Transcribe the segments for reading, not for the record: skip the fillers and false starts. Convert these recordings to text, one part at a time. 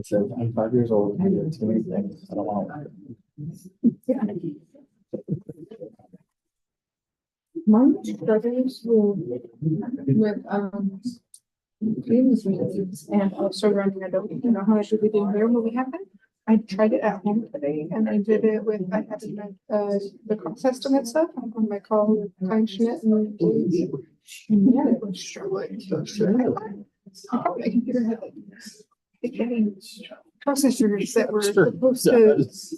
It says, I'm 5 years old, and doing too many things. I don't want to. Mine struggles with Teams meetings and also running Adobe. You know how I did it in here when we have it? I tried it at home today and I did it with, I had the cost estimate stuff on my call with Klein Schmidt and Louise. And yeah, it was struggling. I thought my computer had like getting processors that were Sure. supposed Yeah, to, it's-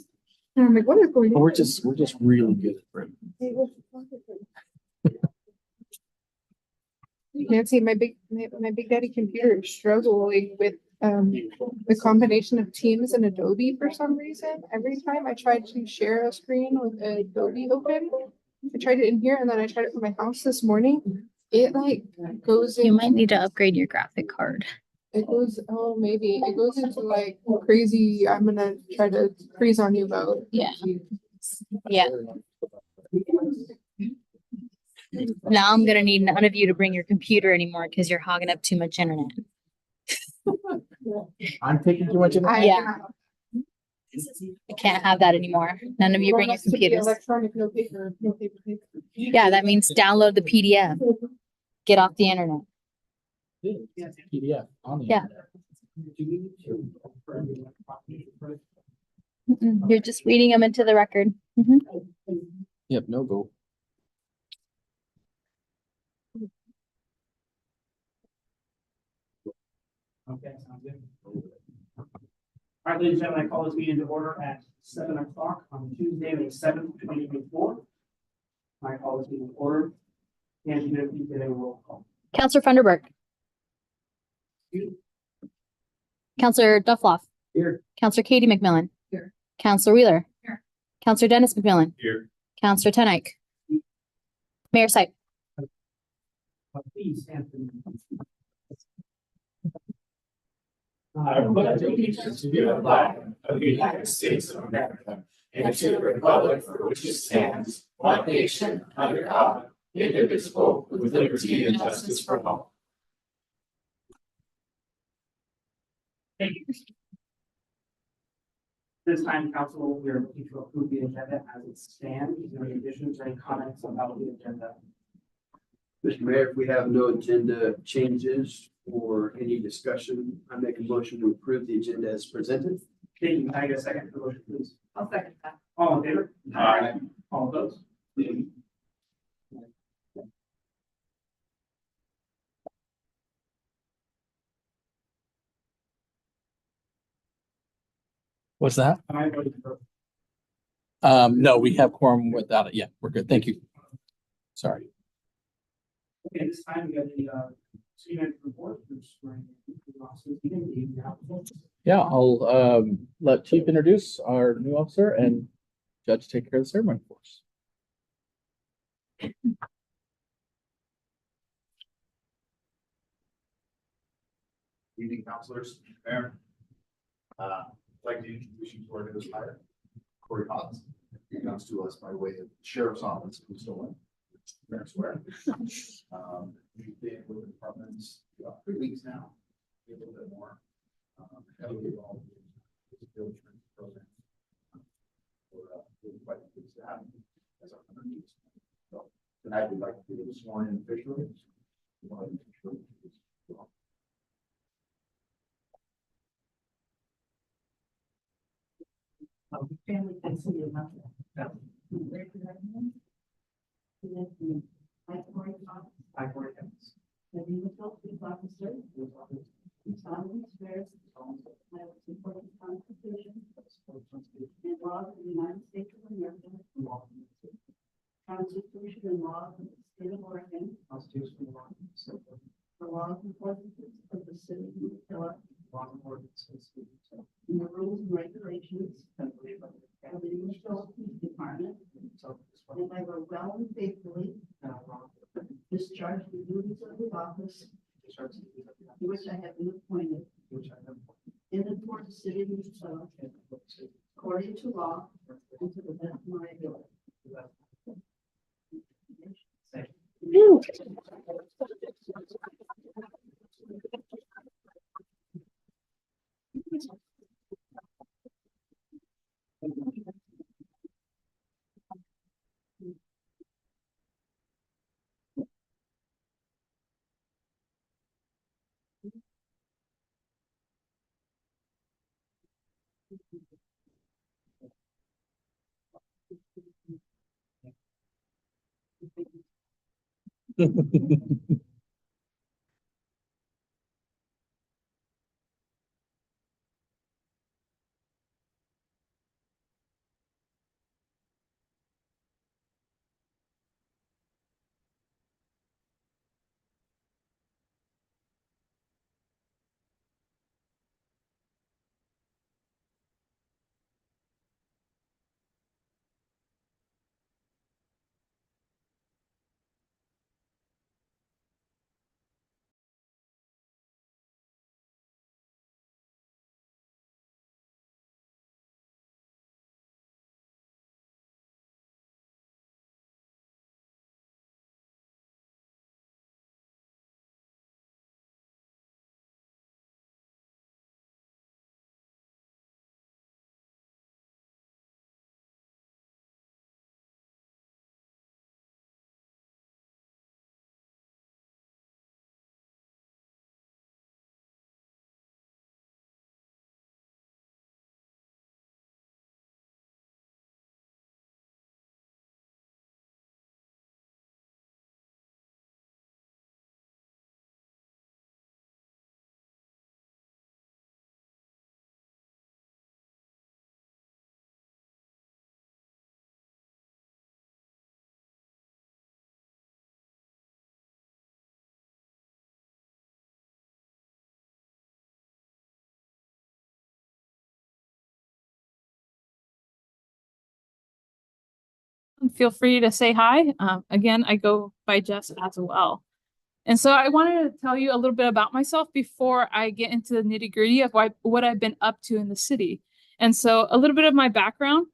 and I'm like, what is going on? We're just really good at it. Nancy, my big daddy computer is struggling with the combination of Teams and Adobe for some reason. Every time I tried to share a screen with Adobe open, I tried it in here and then I tried it from my house this morning. It like goes in. You might need to upgrade your graphic card. It goes, oh, maybe it goes into like crazy. I'm gonna try to freeze on you mode. Yeah. Yeah. Now I'm gonna need none of you to bring your computer anymore because you're hogging up too much internet. I'm taking too much. Yeah. I can't have that anymore. None of you bring your Wants to be computers. Electronic, no paper, no paper. Yeah, that means download the PDF. Get off the internet. PDF on the Yeah. internet. You're just reading them into the record. Mhm. Yep, no go. Okay, sounds good. All right, ladies and gentlemen, I call this meeting to order at 7 o'clock on Tuesday, May 7th, 2024. I call this meeting to order. And you know, please get a roll call. Counselor Funderburk. Counselor Duffloff. Here. Counselor Katie McMillan. Here. Counselor Wheeler. Here. Counselor Dennis McMillan. Here. Counselor Tenike. Mayor Sype. Please stand for the I pledge allegiance to the flag of the United States of America and to the republic for which it stands, one nation, under God, indivisible, with liberty and justice for all. Thank you. This time, council, we are looking to approve the agenda as it stands. Is there any additions or any comments about the agenda? Mr. Mayor, if we have no agenda changes or any discussion, I make a motion to approve the agenda as presented. Thank you. Can I get a second for the motion, please? I'll second that. All in favor? Aye. All opposed? What's that? Am I voting for? No, we have quorum without it. Yeah, we're good. Thank you. Sorry. Okay, this time we got the city manager report, which we're in the officers meeting, the applicant. Yeah, I'll let Chief introduce our new officer and Judge take care of the ceremony for us. Evening, councilors, Mayor. I'd like to introduce you to our newest hire, Corey Potts. He comes to us by way of sheriff's office, who's still in. Fair swear. We've been with the departments about 3 weeks now, a little bit more. Heavily involved in the field training program. We're quite pleased to have him as our underneath. So tonight we'd like to do this morning officially. We want to make sure we do this. Family can see you enough. I, Corey Evans, The Unified Police Officer. Do solemnly swear. I will support the Constitution. And laws of the United States of America. Constitution and laws of the state of Oregon. Constitution and law, so forth. The laws and ordinances of the city of Umatilla. Laws and ordinances, so And the rules and regulations and believe in the of the Umatilla Police Department. so And I will well and faithfully discharge the duties of the office to which I have been appointed which I have in and for the city of Umatilla, according to law and to the best of my ability. Thank you. Feel free to say hi. Again, I go by Jess as well. And so I wanted to tell you a little bit about myself before I get into the nitty gritty of what I've been up to in the city. And so a little bit of my background.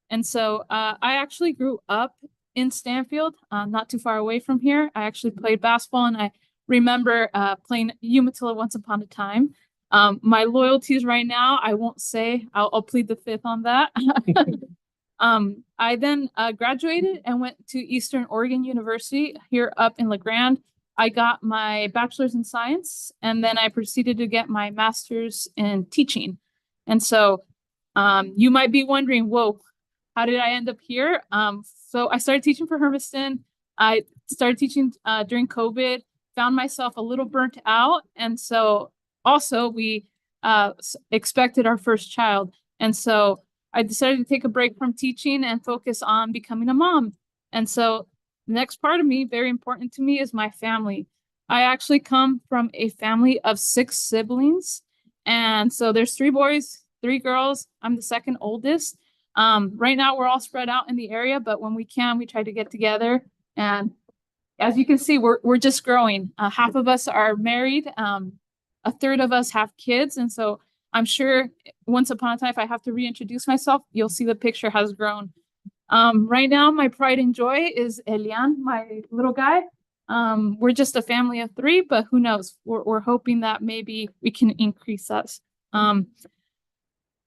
And so I actually grew up in Stanfield, not too far away from here. I actually played basketball, and I remember playing Umatilla once upon a time. My loyalties right now, I won't say. I'll plead the fifth on that. I then graduated and went to Eastern Oregon University here up in La Grande. I got my bachelor's in science, and then I proceeded to get my master's in teaching. And so you might be wondering, whoa, how did I end up here? So I started teaching for Hermiston. I started teaching during COVID, found myself a little burnt out. And so also we expected our first child. And so I decided to take a break from teaching and focus on becoming a mom. And so the next part of me, very important to me, is my family. I actually come from a family of 6 siblings. And so there's 3 boys, 3 girls. I'm the second oldest. Right now we're all spread out in the area, but when we can, we try to get together. And as you can see, we're just growing. Half of us are married. A third of us have kids. And so I'm sure once upon a time, if I have to reintroduce myself, you'll see the picture has grown. Right now, my pride and joy is Elian, my little guy. We're just a family of 3, but who knows? We're hoping that maybe we can increase us.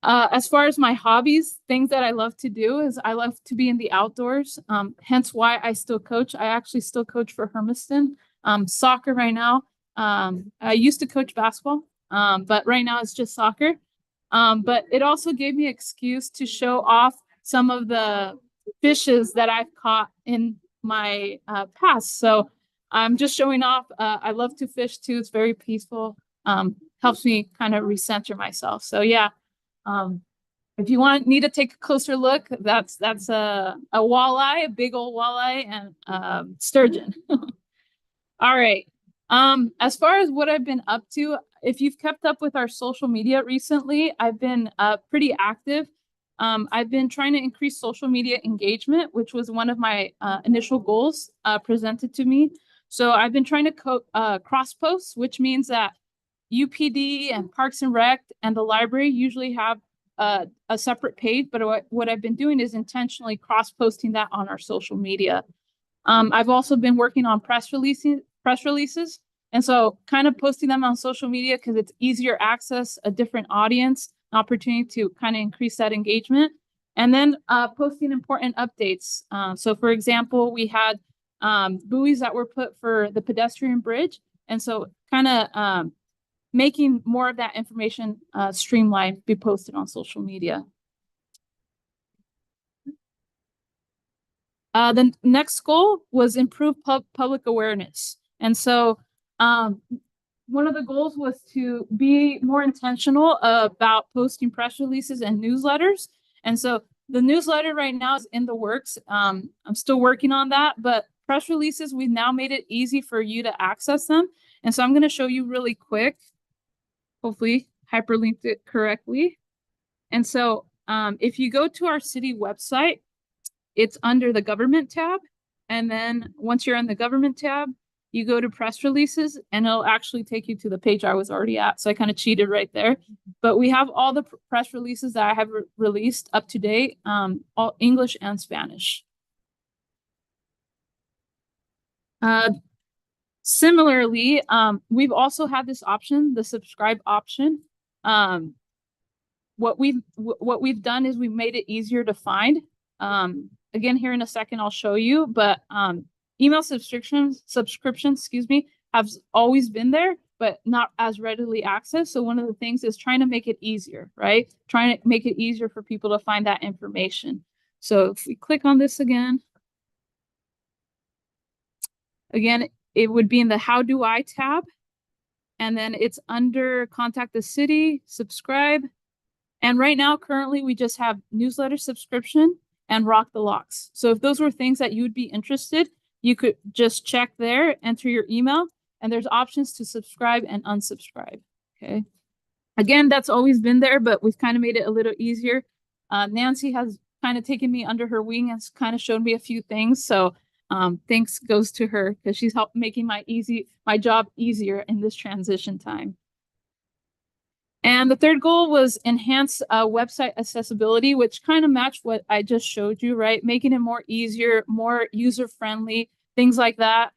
As far as my hobbies, things that I love to do is I love to be in the outdoors. Hence why I still coach. I actually still coach for Hermiston. Soccer right now. I used to coach basketball. But right now it's just soccer. But it also gave me an excuse to show off some of the fishes that I've caught in my past. So I'm just showing off. I love to fish too. It's very peaceful. Helps me kind of recenter myself. So yeah, if you need to take a closer look, that's a walleye, a big old walleye, and sturgeon. All right. As far as what I've been up to, if you've kept up with our social media recently, I've been pretty active. I've been trying to increase social media engagement, which was one of my initial goals presented to me. So I've been trying to cross post, which means that UPD and Parks and Rec and the library usually have a separate page, but what I've been doing is intentionally cross posting that on our social media. I've also been working on press releases. And so kind of posting them on social media because it's easier access, a different audience, an opportunity to kind of increase that engagement. And then posting important updates. So for example, we had buoys that were put for the pedestrian bridge. And so kind of making more of that information streamlined, be posted on social media. The next goal was improve public awareness. And so one of the goals was to be more intentional about posting press releases and newsletters. And so the newsletter right now is in the works. I'm still working on that, but press releases, we've now made it easy for you to access them. And so I'm going to show you really quick, hopefully hyperlinked it correctly. And so if you go to our city website, it's under the government tab. And then once you're in the government tab, you go to press releases and it'll actually take you to the page I was already at. So I kind of cheated right there, but we have all the press releases that I have released up to date, all English and Spanish. Similarly, we've also had this option, the subscribe option. What we've done is we've made it easier to find. Again, here in a second, I'll show you, but email subscriptions, excuse me, have always been there, but not as readily accessed. So one of the things is trying to make it easier, right? Trying to make it easier for people to find that information. So if we click on this again, it would be in the How Do I tab. And then it's under Contact the City, subscribe. And right now, currently, we just have newsletter subscription and Rock the Locks. So if those were things that you would be interested, you could just check there, enter your email, and there's options to subscribe and unsubscribe, okay? Again, that's always been there, but we've kind of made it a little easier. Nancy has kind of taken me under her wing and kind of showed me a few things. So thanks goes to her because she's helped making my job easier in this transition time. And the third goal was enhance website accessibility, which kind of matched what I just showed you, right? Making it more easier, more user-friendly, things like that.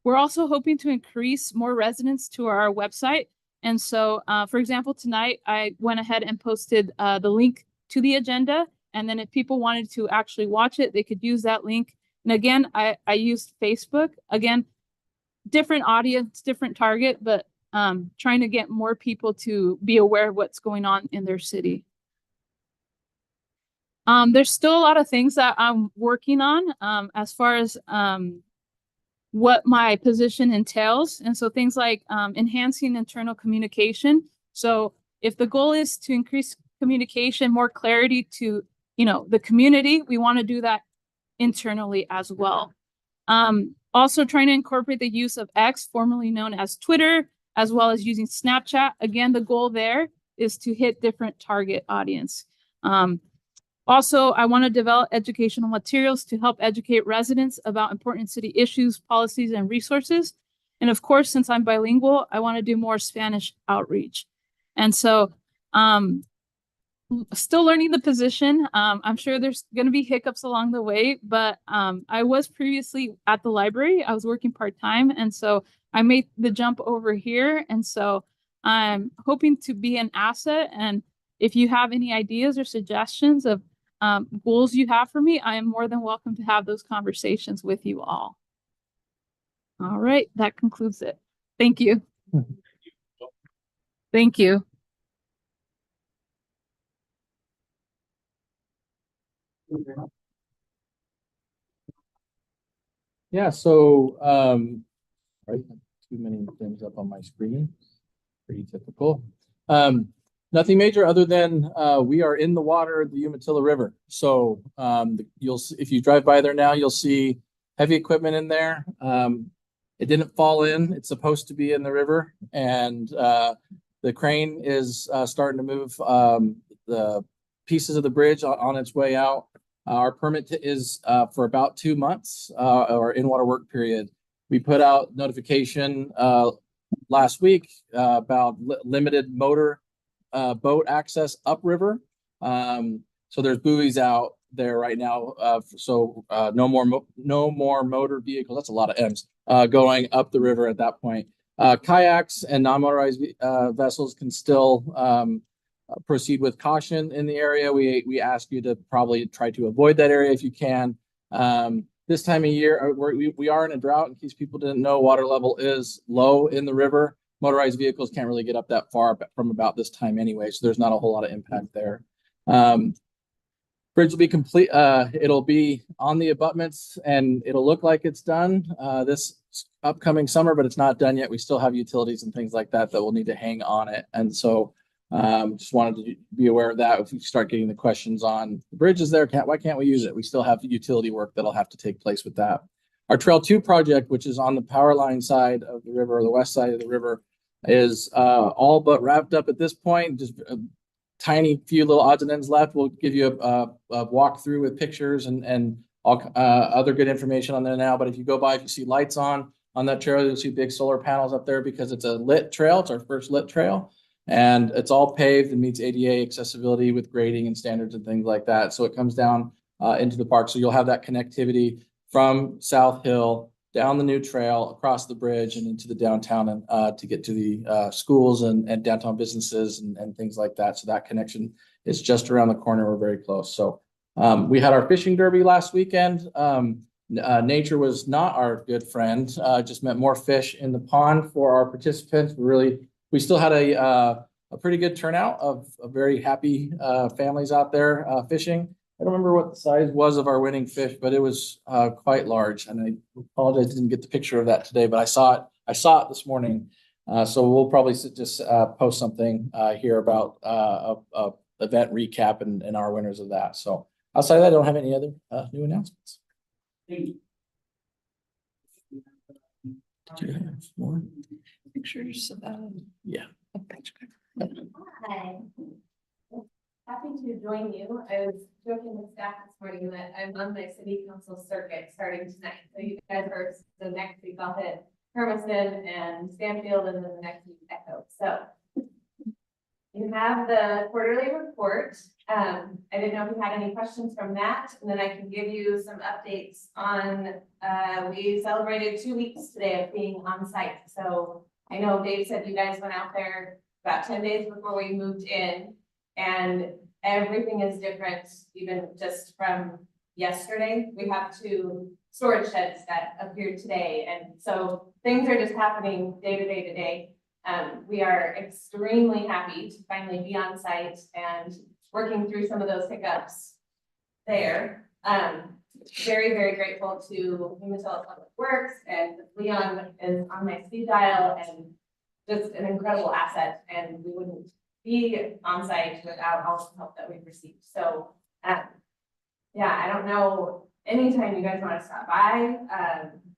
We're also hoping to increase more residents to our website. And so, for example, tonight, I went ahead and posted the link to the agenda. And then if people wanted to actually watch it, they could use that link. And again, I used Facebook. Again, different audience, different target, but trying to get more people to be aware of what's going on in their city. There's still a lot of things that I'm working on as far as what my position entails. And so things like enhancing internal communication. So if the goal is to increase communication, more clarity to, the community, we want to do that internally as well. Also trying to incorporate the use of X, formerly known as Twitter, as well as using Snapchat. Again, the goal there is to hit different target audience. Also, I want to develop educational materials to help educate residents about important city issues, policies, and resources. And of course, since I'm bilingual, I want to do more Spanish outreach. And so still learning the position. I'm sure there's going to be hiccups along the way, but I was previously at the library. I was working part-time. And so I made the jump over here. And so I'm hoping to be an asset. And if you have any ideas or suggestions of goals you have for me, I am more than welcome to have those conversations with you all. All right, that concludes it. Thank you. Thank you. Yeah, so right, too many things up on my screen. Pretty typical. Nothing major other than we are in the water of the Umatilla River. So if you drive by there now, you'll see heavy equipment in there. It didn't fall in. It's supposed to be in the river, and the crane is starting to move the pieces of the bridge on its way out. Our permit is for about 2 months, or in-water work period. We put out notification last week about limited motor boat access upriver. So there's buoys out there right now. So no more motor vehicles. That's a lot of M's going up the river at that point. Kayaks and non-motorized vessels can still proceed with caution in the area. We ask you to probably try to avoid that area if you can. This time of year, we are in a drought. In case people didn't know, water level is low in the river. motorized vehicles can't really get up that far from about this time anyway, so there's not a whole lot of impact there. Bridge will be complete, it'll be on the abutments and it'll look like it's done this upcoming summer, but it's not done yet. We still have utilities and things like that that will need to hang on it. And so just wanted to be aware of that. If you start getting the questions on the bridge is there, why can't we use it? We still have utility work that'll have to take place with that. Our Trail 2 project, which is on the power line side of the river, or the west side of the river, is all but wrapped up at this point. Just tiny few little odds and ends left. We'll give you a walkthrough with pictures and all other good information on there now. But if you go by, if you see lights on that trail, you'll see big solar panels up there because it's a lit trail. It's our first lit trail, and it's all paved and meets ADA accessibility with grading and standards and things like that. So it comes down into the park. So you'll have that connectivity from South Hill down the new trail, across the bridge and into the downtown and to get to the schools and downtown businesses and things like that. So that connection is just around the corner. We're very close. So we had our fishing derby last weekend. Nature was not our good friend, just meant more fish in the pond for our participants. We still had a pretty good turnout of very happy families out there fishing. I don't remember what the size was of our winning fish, but it was quite large. And I apologize, I didn't get the picture of that today, but I saw it this morning. So we'll probably just post something here about a event recap and our winners of that. So outside of that, I don't have any other new announcements. Did you have more Pictures. Yeah. Hi. Happy to join you. I was joking with staff this morning that I'm on my city council circuit starting tonight. So you guys are, the next week I'll hit Hermiston and Stanfield and then the next week Echo. So you have the quarterly report. I didn't know if you had any questions from that, and then I can give you some updates on, we celebrated 2 weeks today of being on site. So I know Dave said you guys went out there about 10 days before we moved in, and everything is different, even just from yesterday. We have 2 storage sheds that appeared today, and so things are just happening day to day to day. We are extremely happy to finally be on site and working through some of those hiccups there. Very, very grateful to Umatilla Public Works, and Leon is on my speed dial and just an incredible asset, and we wouldn't be on site without all the help that we've received. So yeah, I don't know, anytime you guys want to stop by,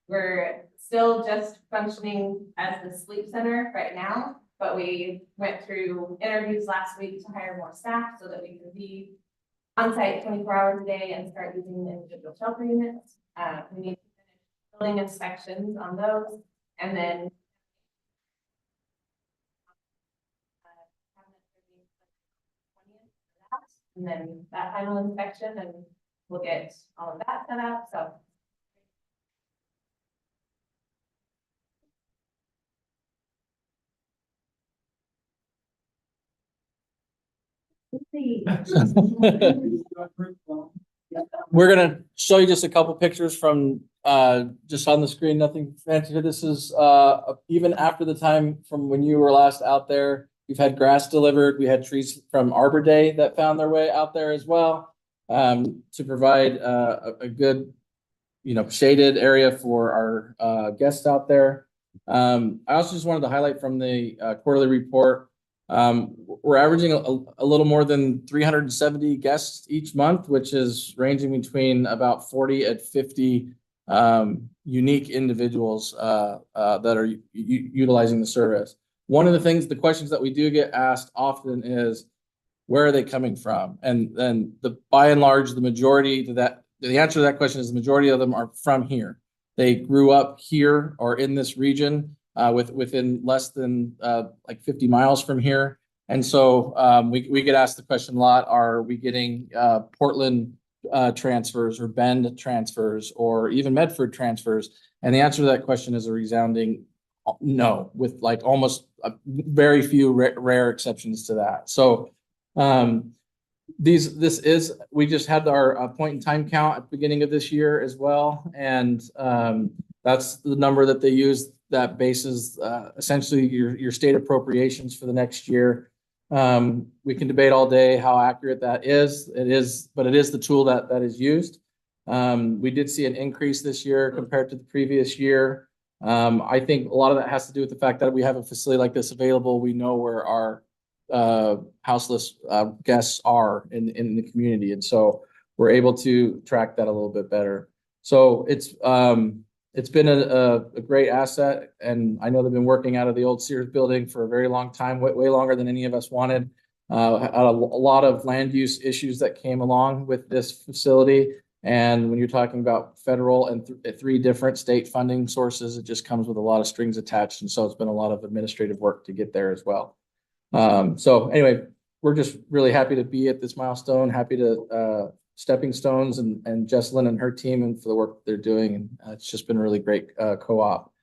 we're still just functioning as the sleep center right now, but we went through interviews last week to hire more staff so that we could be on site 24 hours a day and start using the individual shelter units. We need to finish building inspections on those, and then and then that final inspection, and we'll get all of that set up. So We're gonna show you just a couple pictures from just on the screen, nothing fancy. This is even after the time from when you were last out there. We've had grass delivered. We had trees from Arbor Day that found their way out there as well, to provide a good, shaded area for our guests out there. I also just wanted to highlight from the quarterly report, we're averaging a little more than 370 guests each month, which is ranging between about 40 and 50 unique individuals that are utilizing the service. One of the questions that we do get asked often is, where are they coming from? And then by and large, the answer to that question is the majority of them are from here. They grew up here or in this region within less than like 50 miles from here. And so we get asked the question a lot, are we getting Portland transfers or Bend transfers or even Medford transfers? And the answer to that question is a resounding no, with like almost very few rare exceptions to that. So we just had our point in time count at the beginning of this year as well. And that's the number that they use that bases essentially your state appropriations for the next year. We can debate all day how accurate that is. It is, but it is the tool that is used. We did see an increase this year compared to the previous year. I think a lot of that has to do with the fact that we have a facility like this available. We know where our houseless guests are in the community, and so we're able to track that a little bit better. So it's been a great asset, and I know they've been working out of the old Sears building for a very long time, way longer than any of us wanted. A lot of land use issues that came along with this facility. And when you're talking about federal and three different state funding sources, it just comes with a lot of strings attached. And so it's been a lot of administrative work to get there as well. So anyway, we're just really happy to be at this milestone, happy to Stepping Stones and Jesselyn and her team and for the work they're doing. And it's just been a really great co-op.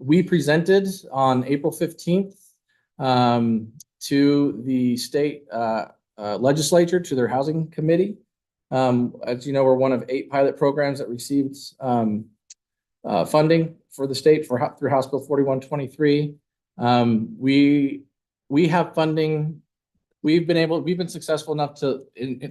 We presented on April 15th to the state legislature, to their housing committee. As you know, we're one of 8 pilot programs that received funding for the state through House Bill 4123. We have funding. We've been successful enough to,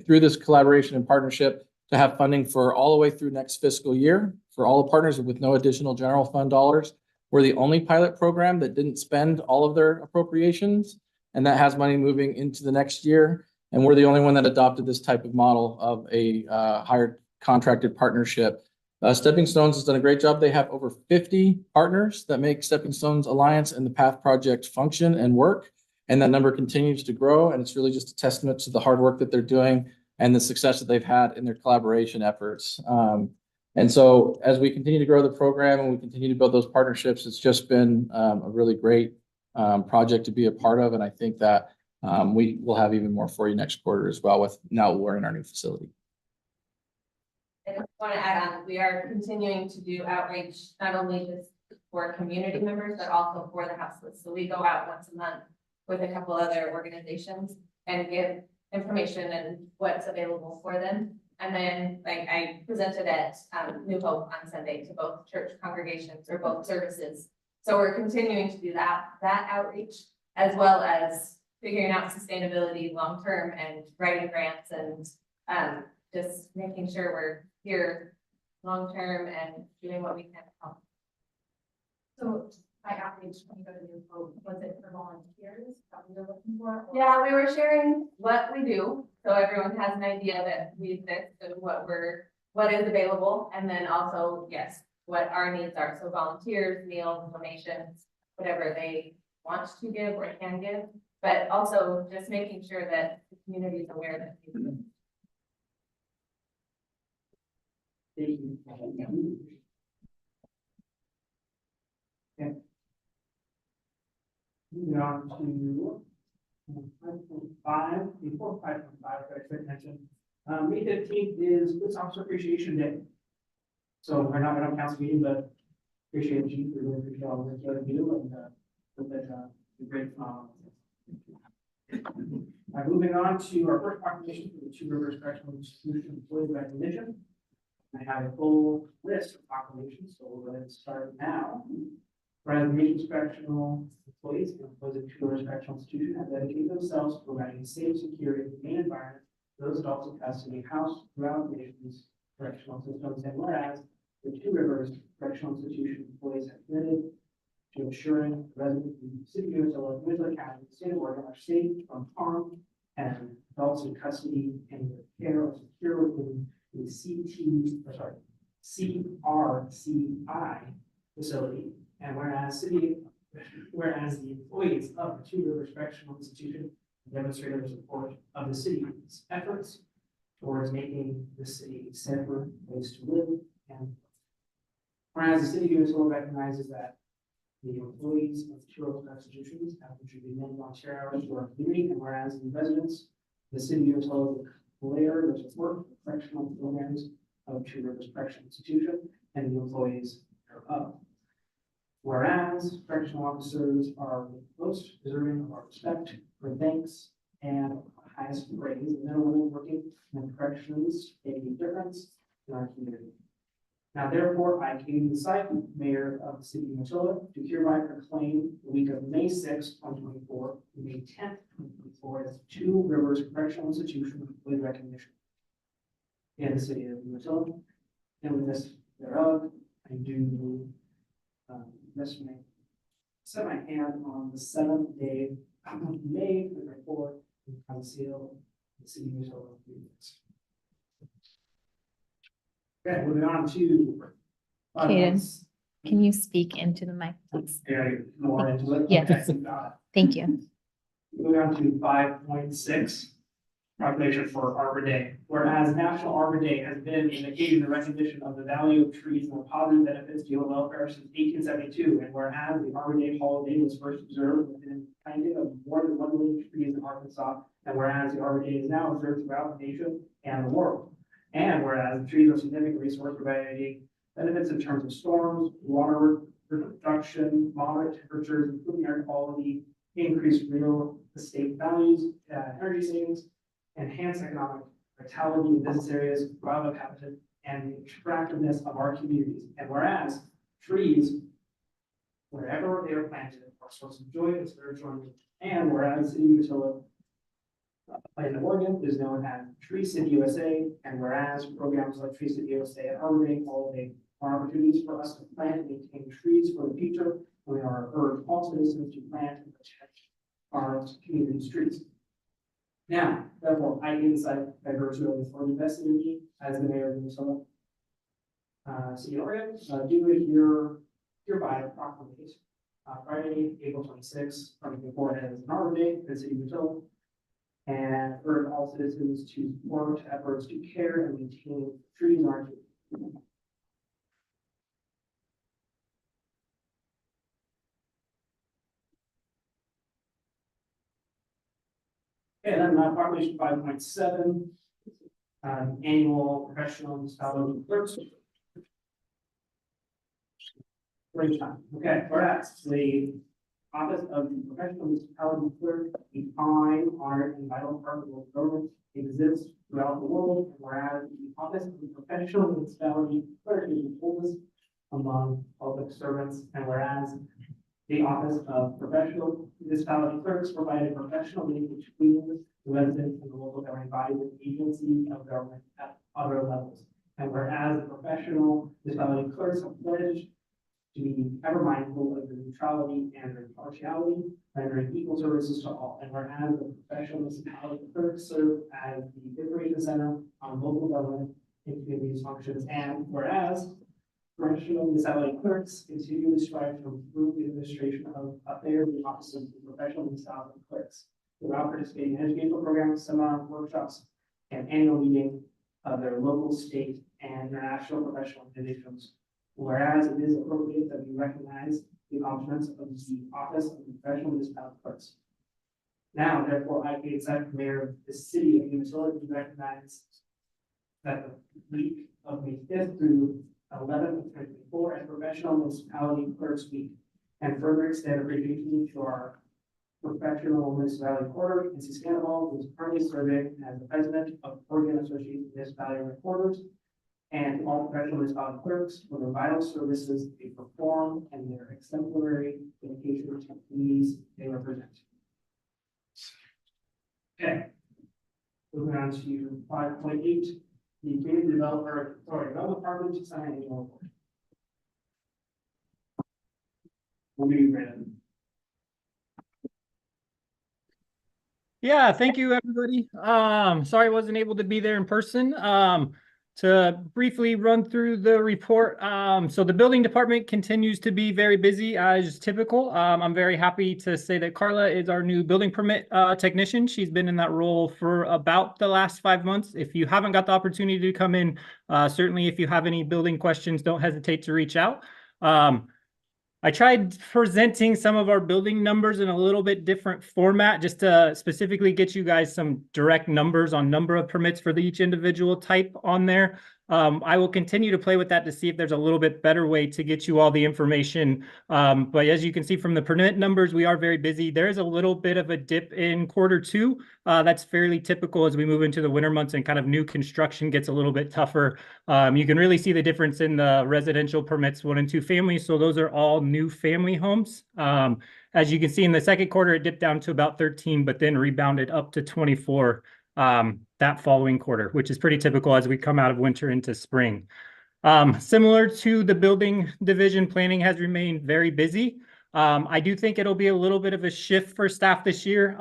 through this collaboration and partnership, to have funding for all the way through next fiscal year for all the partners with no additional general fund dollars. We're the only pilot program that didn't spend all of their appropriations, and that has money moving into the next year. And we're the only one that adopted this type of model of a hired contracted partnership. Stepping Stones has done a great job. They have over 50 partners that make Stepping Stones Alliance and the PATH project function and work. And that number continues to grow. And it's really just a testament to the hard work that they're doing and the success that they've had in their collaboration efforts. And so as we continue to grow the program and we continue to build those partnerships, it's just been a really great project to be a part of. And I think that we will have even more for you next quarter as well, with now we're in our new facility. I just want to add on, we are continuing to do outreach, not only just for community members, but also for the houseless. So we go out once a month with a couple other organizations and give information and what's available for them. And then, like, I presented at New Hope on Sunday to both church congregations or both services. So we're continuing to do that outreach, as well as figuring out sustainability long-term and writing grants and just making sure we're here long-term and doing what we can to help. So by outreach, when you go to New Hope, was it for volunteers that we were looking for? Or- Yeah, we were sharing what we do, so everyone has an idea that we exist and what is available, and then also, yes, what our needs are. So volunteers, meals, donations, whatever they want to give or can give, but also just making sure that the community is aware that we exist. Okay. Moving on to 5.5, before 5.5, I should mention, May 15th is Police Officer Appreciation Day. So we're not going to council meeting, but appreciate you for really appreciate all the work you do and hope that a great moving on to our first proclamation for the Two Rivers Correctional Institution Employee Recognition. I have a full list of proclamations, so we'll go ahead and start now. Whereas the nation's correctional employees and employees of Two Rivers Correctional Institution have dedicated themselves to providing a safe, secure, and humane environment for those adults in custody housed throughout the nation's correctional systems. And whereas the Two Rivers Correctional Institution employees have committed to ensuring residents in the city of Winslow County, the state of Oregon, are safe from harm, and adults in custody and their care are secure within the CRCI facility. And whereas the employees of the Two Rivers Correctional Institution demonstrated their support of the city's efforts towards making the city a safer place to live. And whereas the city of Winslow recognizes that the employees of the Two Rivers Institutions have contributed many volunteer hours to our community, and whereas the residents of the city of Winslow declare their support for the correctional programs of Two Rivers Correctional Institution and the employees thereof. Whereas correctional officers are most deserving of our respect, for thanks, and highest praise, and men and women working in corrections make a difference in our community. Now therefore, I, Katie Forsyth, Mayor of the City of Matilda, do hereby proclaim the week of May 6th, 2024, and May 10th, 2024 as Two Rivers Correctional Institution with recognition in the City of Matilda. And with this thereof, I do set my hand on the 7th day of May, 2024, and conceal the City of Matilda. Okay, moving on to. Kaden. Can you speak into the mic, please? Yeah, more into it. Yes. Okay, got it. Thank you. Moving on to 5.6, proclamation for Arbor Day. Whereas National Arbor Day has been an occasion of recognition of the value of trees and the positive benefits to human welfare since 1872. And whereas the Arbor Day holiday was first observed within a planting of more than 1 million trees in Arkansas. And whereas the Arbor Day is now observed throughout the nation and the world. And whereas the trees are a significant resource providing benefits in terms of storms, water production, moderate temperatures, improving air quality, increased real estate values, energy savings, enhance economic vitality in business areas, wildlife habitat, and the attractiveness of our communities. And whereas trees, wherever they are planted, are a source of joy and spiritual enjoyment. And whereas City of Matilda in Oregon is known as Tree City USA, and whereas programs like Tree City USA and Arbor Day holiday are opportunities for us to plant and maintain trees for the future, and we are urged all citizens to plant and protect our community's trees. Now, therefore, I insight by virtue of the authority vested in me as the mayor of Minnesota City of Oregon, do hereby proclamate Friday, April 26th, 2024 as an Arbor Day in the City of Matilda. And urge all citizens to support efforts to care and maintain trees in our community. Okay, then proclamation 5.7, annual professional municipality clerks. Great time. Okay, whereas the office of the professional municipality clerk, a fine, honored, and vital part of local government, exists throughout the world. And whereas the office of the professional municipality clerk is the oldest among public servants, and whereas the office of professional municipality clerks provided professional link between the residents and the local governing bodies and agencies of government at other levels. And whereas the professional municipality clerks have pledged to be ever mindful of the neutrality and impartiality, rendering equal services to all. And whereas the professional municipality clerks serve as the information center on local government and communities functions, and whereas professional municipality clerks continually strive to improve the administration of affairs in the office of the professional municipality clerks throughout participating in educational programs, seminars, workshops, and annual meeting of their local, state, and international professional organizations. Whereas it is appropriate that we recognize the accomplishments of the office of the professional municipality clerks. Now, therefore, I, Katie Forsyth, Mayor of the City of Matilda, recognize that the week of May 5th through 11th of 2024 as Professional Municipality Clerks Week, and further extend appreciation to our professional municipality recorder, Nancy Scannable, who is currently serving as the president of Oregon Association of Municipality Recorders, and to all professional municipality clerks for the vital services they perform and their exemplary dedication to the communities they represent. Okay. Moving on to 5.8, the community development department to sign annual report. Will be read. Yeah, thank you, everybody. Sorry I wasn't able to be there in person. To briefly run through the report. So the building department continues to be very busy as typical. I'm very happy to say that Carla is our new building permit technician. She's been in that role for about the last 5 months. If you haven't got the opportunity to come in, certainly if you have any building questions, don't hesitate to reach out. I tried presenting some of our building numbers in a little bit different format, just to specifically get you guys some direct numbers on number of permits for each individual type on there. I will continue to play with that to see if there's a little bit better way to get you all the information. But as you can see from the permit numbers, we are very busy. There is a little bit of a dip in Q2. That's fairly typical as we move into the winter months and kind of new construction gets a little bit tougher. You can really see the difference in the residential permits, 1 and 2 families. So those are all new family homes. As you can see in the Q2, it dipped down to about 13, but then rebounded up to 24 that following quarter, which is pretty typical as we come out of winter into spring. Similar to the building division, planning has remained very busy. I do think it'll be a little bit of a shift for staff this year.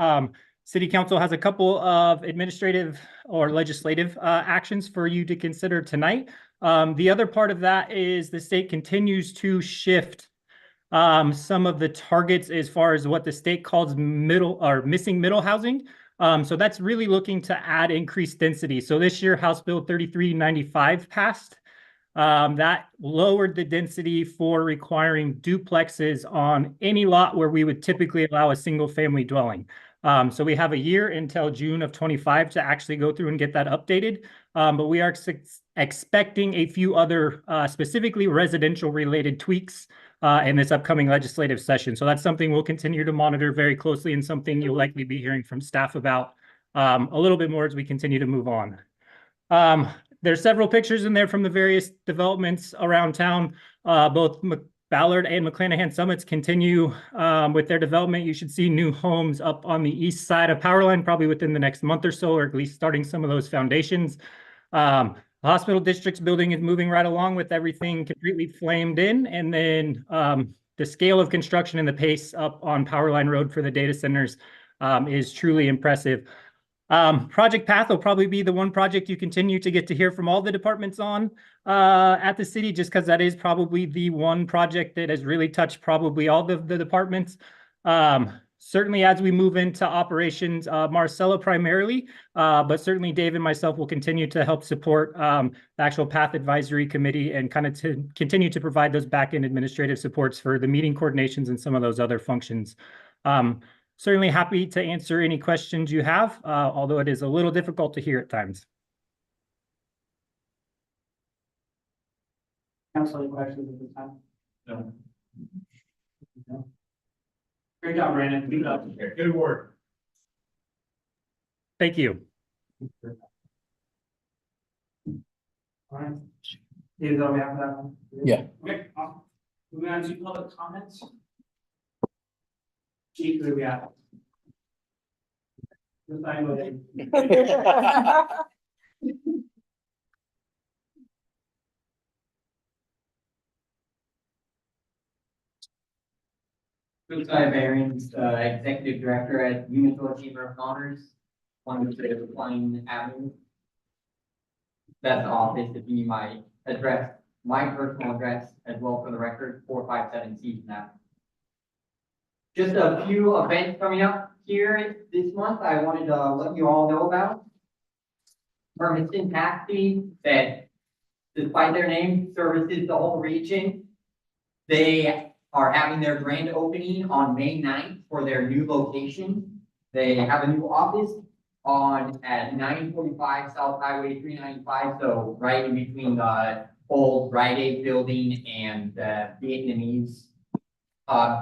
City Council has a couple of administrative or legislative actions for you to consider tonight. The other part of that is the state continues to shift some of the targets as far as what the state calls middle or missing middle housing. So that's really looking to add increased density. So this year, House Bill 3395 passed. That lowered the density for requiring duplexes on any lot where we would typically allow a single family dwelling. So we have a year until June of 25 to actually go through and get that updated. But we are expecting a few other specifically residential related tweaks in this upcoming legislative session. So that's something we'll continue to monitor very closely and something you'll likely be hearing from staff about a little bit more as we continue to move on. There's several pictures in there from the various developments around town. Both Ballard and McClanahan Summits continue with their development. You should see new homes up on the east side of Powerline probably within the next month or so, or at least starting some of those foundations. The Hospital District's building is moving right along with everything completely flamed in. And then the scale of construction and the pace up on Powerline Road for the data centers is truly impressive. Project Path will probably be the one project you continue to get to hear from all the departments on at the city, just because that is probably the one project that has really touched probably all the departments. Certainly as we move into operations, Marcella primarily, but certainly Dave and myself will continue to help support the actual Path Advisory Committee and kind of to continue to provide those back-end administrative supports for the meeting coordinations and some of those other functions. Certainly happy to answer any questions you have, although it is a little difficult to hear at times. Council, any questions at this time? No. No. Great job, Brandon. Keep it up. Good work. Thank you. All right. Is that all we have for that one? Yeah. Okay, awesome. Moving on to public comments. Chief, who do we have? This time of day. Suicide Barron's, Executive Director at Umatilla Chamber of Commerce, 106 Plain Avenue. That's the office. If you need my address, my personal address as well for the record, 457 Season Avenue. Just a few events coming up here this month I wanted to let you all know about. Hermiston Taxi, that despite their name, services the whole region. They are having their grand opening on May 9th for their new location. They have a new office at 945 South Highway 395, so right in between the old Rite Aid building and the Vietnamese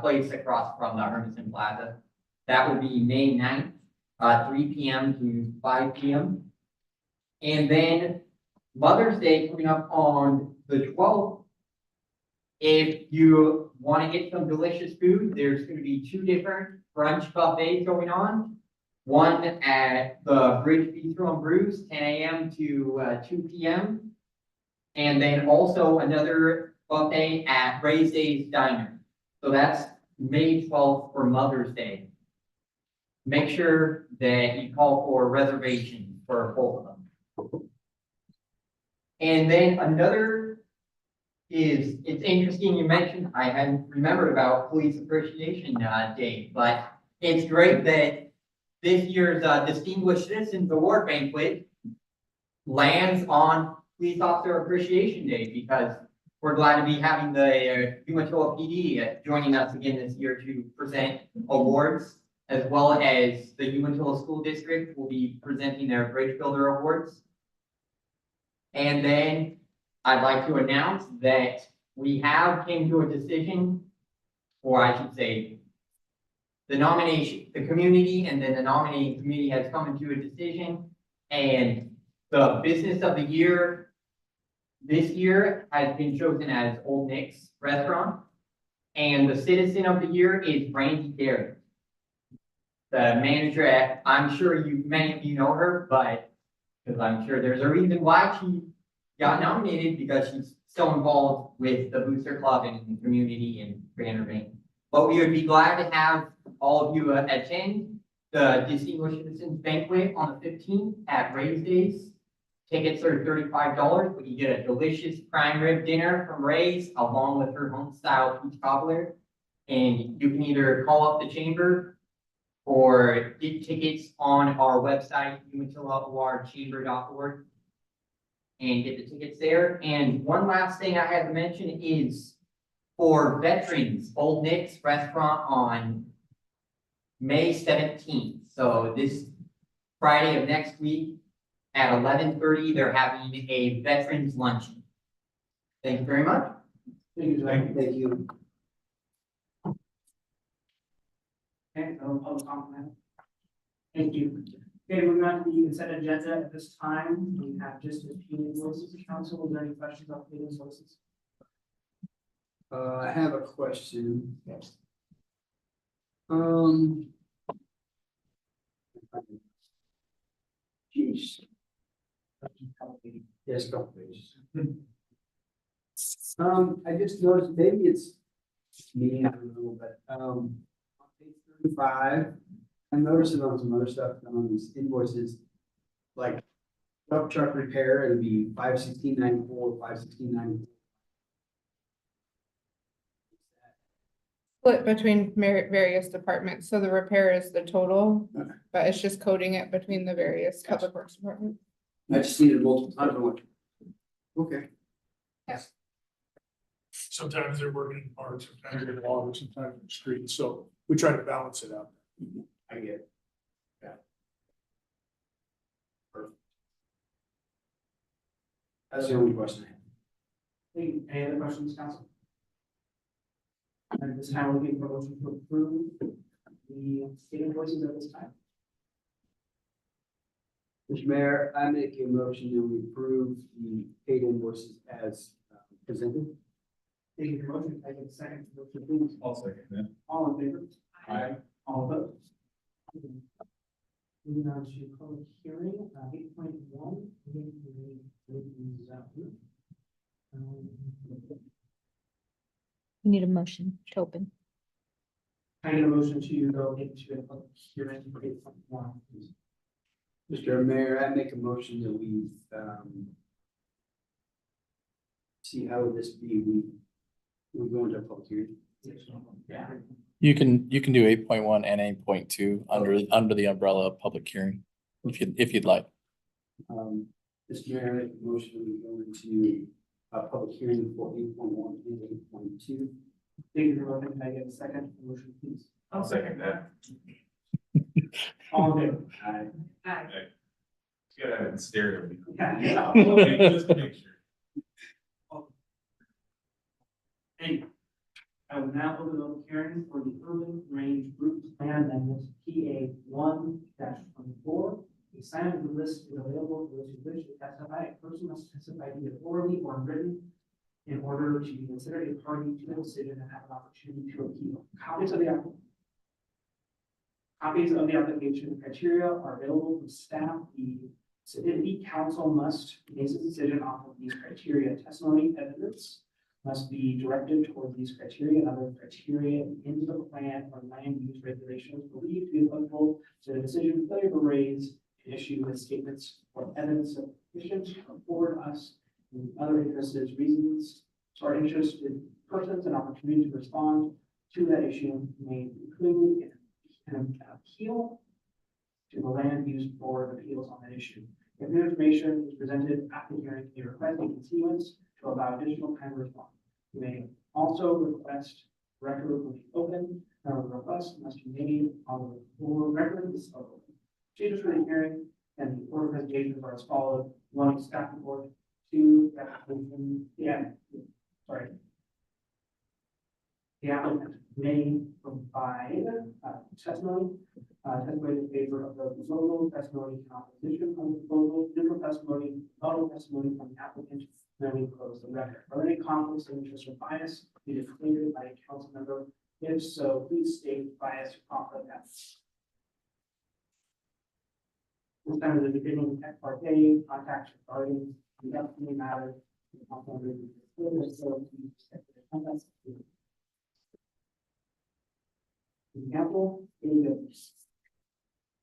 place across from the Hermiston Plaza. That will be May 9th, 3 p.m. to 5 p.m. And then Mother's Day coming up on the 12th. If you want to get some delicious food, there's going to be 2 different brunch buffets going on. One at the Bridge Bistro and Brews, 10 a.m. to 2 p.m. And then also another buffet at Ray's Days Diner. So that's May 12th for Mother's Day. Make sure that you call for reservations for both of them. And then another is, it's interesting you mentioned, I hadn't remembered about Police Appreciation Day, but it's great that this year's Distinguished Citizens Award Banquet lands on Police Officer Appreciation Day, because we're glad to be having the Umatilla PD joining us again this year to present awards, as well as the Umatilla School District will be presenting their Bridge Builder Awards. And then I'd like to announce that we have came to a decision, or I should say, the nomination, the community and then the nominating committee has come into a decision. And the business of the year this year has been chosen as Old Nick's Restaurant. And the citizen of the year is Randy Derrick. The manager at, I'm sure many of you know her, but, because I'm sure there's a reason why she got nominated, because she's so involved with the Booster Club and the community in Grand Ravine. But we would be glad to have all of you attend the Distinguished Citizens Banquet on the 15th at Ray's Days. Tickets are $35, but you get a delicious prime rib dinner from Ray's along with her home style peach cobbler. And you can either call up the chamber or get tickets on our website, umatillawardchamber.org, and get the tickets there. And one last thing I have to mention is for veterans, Old Nick's Restaurant on May 17th. So this Friday of next week at 11:30, they're having a veterans luncheon. Thank you very much. Thank you, Zach. Thank you. Okay, no public comment. Thank you. Okay, moving on to the consent agenda. At this time, we have just a few invoices. Council, are there any questions about the invoices? I have a question. Yes. Geez. Yes, couple pages. I just noticed, maybe it's me, I don't know, but, on page 35, I'm noticing on some other stuff on these invoices, like dump truck repair, it'd be 516.94, 516.94. Split between various departments, so the repair is the total, Okay. but it's just coding it between the various public works departments. I just seen it multiple times, I'm like, okay. Sometimes they're working in parks, sometimes they're in water, sometimes in the street, so we try to balance it out. I get it. Yeah. Perfect. That's the only question I have. Thank you. Any other questions, council? And this time, we're looking for a motion to approve the state invoices at this time. Mr. Mayor, I make a motion that we approve the paid invoices as presented. Thank you for your motion. I get a second. Motion, please. I'll second that. All in favor? Aye. All opposed? Moving on to public hearing, 8.1. We need a motion to open. I need a motion to go into a public hearing for 8.1, please. Mr. Mayor, I make a motion that we see how would this be, we go into a public hearing. Yeah. You can do 8.1 and 8.2 under the umbrella of public hearing, if you'd like. Mr. Mayor, I make a motion that we go into a public hearing for 8.1 and 8.2. Thank you for voting. Can I get a second motion, please? I'll second that. All in favor? Aye. Aye. You gotta have it in stereo. Yeah. Just to make sure. Thank you. I will now open the public hearing for the Urban Range Group Plan Amendment PA 1-24. A sign of the list is available for those who wish to testify. A person must testify either orally or written in order to be considered a party to the decision and have an opportunity to appeal. Copies of the application criteria are available from staff. The city council must base a decision off of these criteria. Testimony evidence must be directed towards these criteria and other criteria in the plan or land use regulations believed to be applicable to the decision. Failure to raise an issue with statements or evidence sufficient to afford us and other interested reasons or interested persons an opportunity to respond to that issue may include an appeal to the Land Use Board of Appeals on that issue. If new information is presented at the hearing, you request a continuance to allow additional time to respond. You may also request record will be open. The request must be made on the floor record is open. Changes for the hearing and the order presentations are as follows. 1, staff report. Yeah, sorry. The applicant may provide testimony, testimony in favor of the proposal, testimony in opposition of the proposal, different testimony, rebuttal testimony from the applicant, then we close the record. Are there any conflicts of interest or bias be declared by a council member? If so, please state bias or conflict that. This time at the beginning, ex parte, contact regarding the upcoming matter. The council member will so please check the comments. Example, in the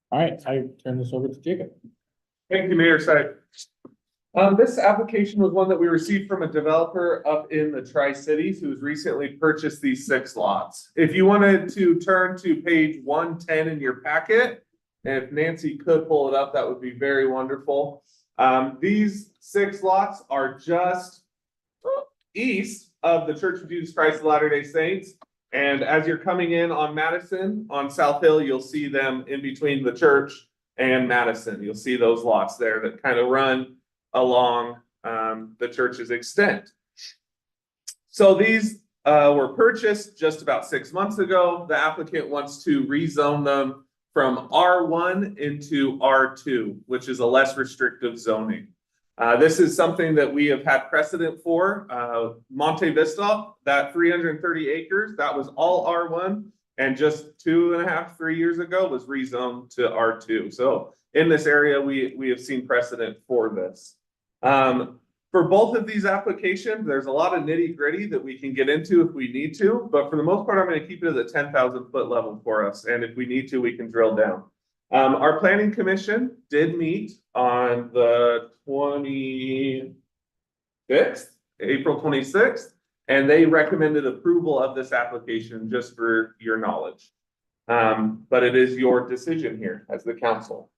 All right, I turn this over to Jacob. Thank you, Mayor Syed. This application was one that we received from a developer up in the Tri-Cities who's recently purchased these 6 lots. If you wanted to turn to page 110 in your packet, and if Nancy could pull it up, that would be very wonderful. These 6 lots are just east of the Church of Jesus Christ of Latter-day Saints. And as you're coming in on Madison, on South Hill, you'll see them in between the church and Madison. You'll see those lots there that kind of run along the church's extent. So these were purchased just about 6 months ago. The applicant wants to rezone them from R1 into R2, which is a less restrictive zoning. This is something that we have had precedent for. Monte Vista, that 330 acres, that was all R1, and just 2.5, 3 years ago was rezoned to R2. So in this area, we have seen precedent for this. For both of these applications, there's a lot of nitty gritty that we can get into if we need to, but for the most part, I'm going to keep it at the 10,000 foot level for us. And if we need to, we can drill down. Our planning commission did meet on the 26th, April 26th, and they recommended approval of this application, just for your knowledge. But it is your decision here as the council.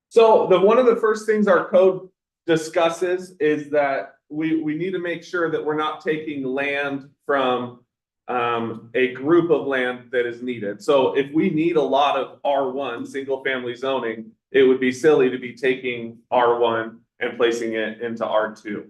So one of the first things our code discusses is that we need to make sure that we're not taking land from a group of land that is needed. So if we need a lot of R1 single family zoning, it would be silly to be taking R1 and placing it into R2.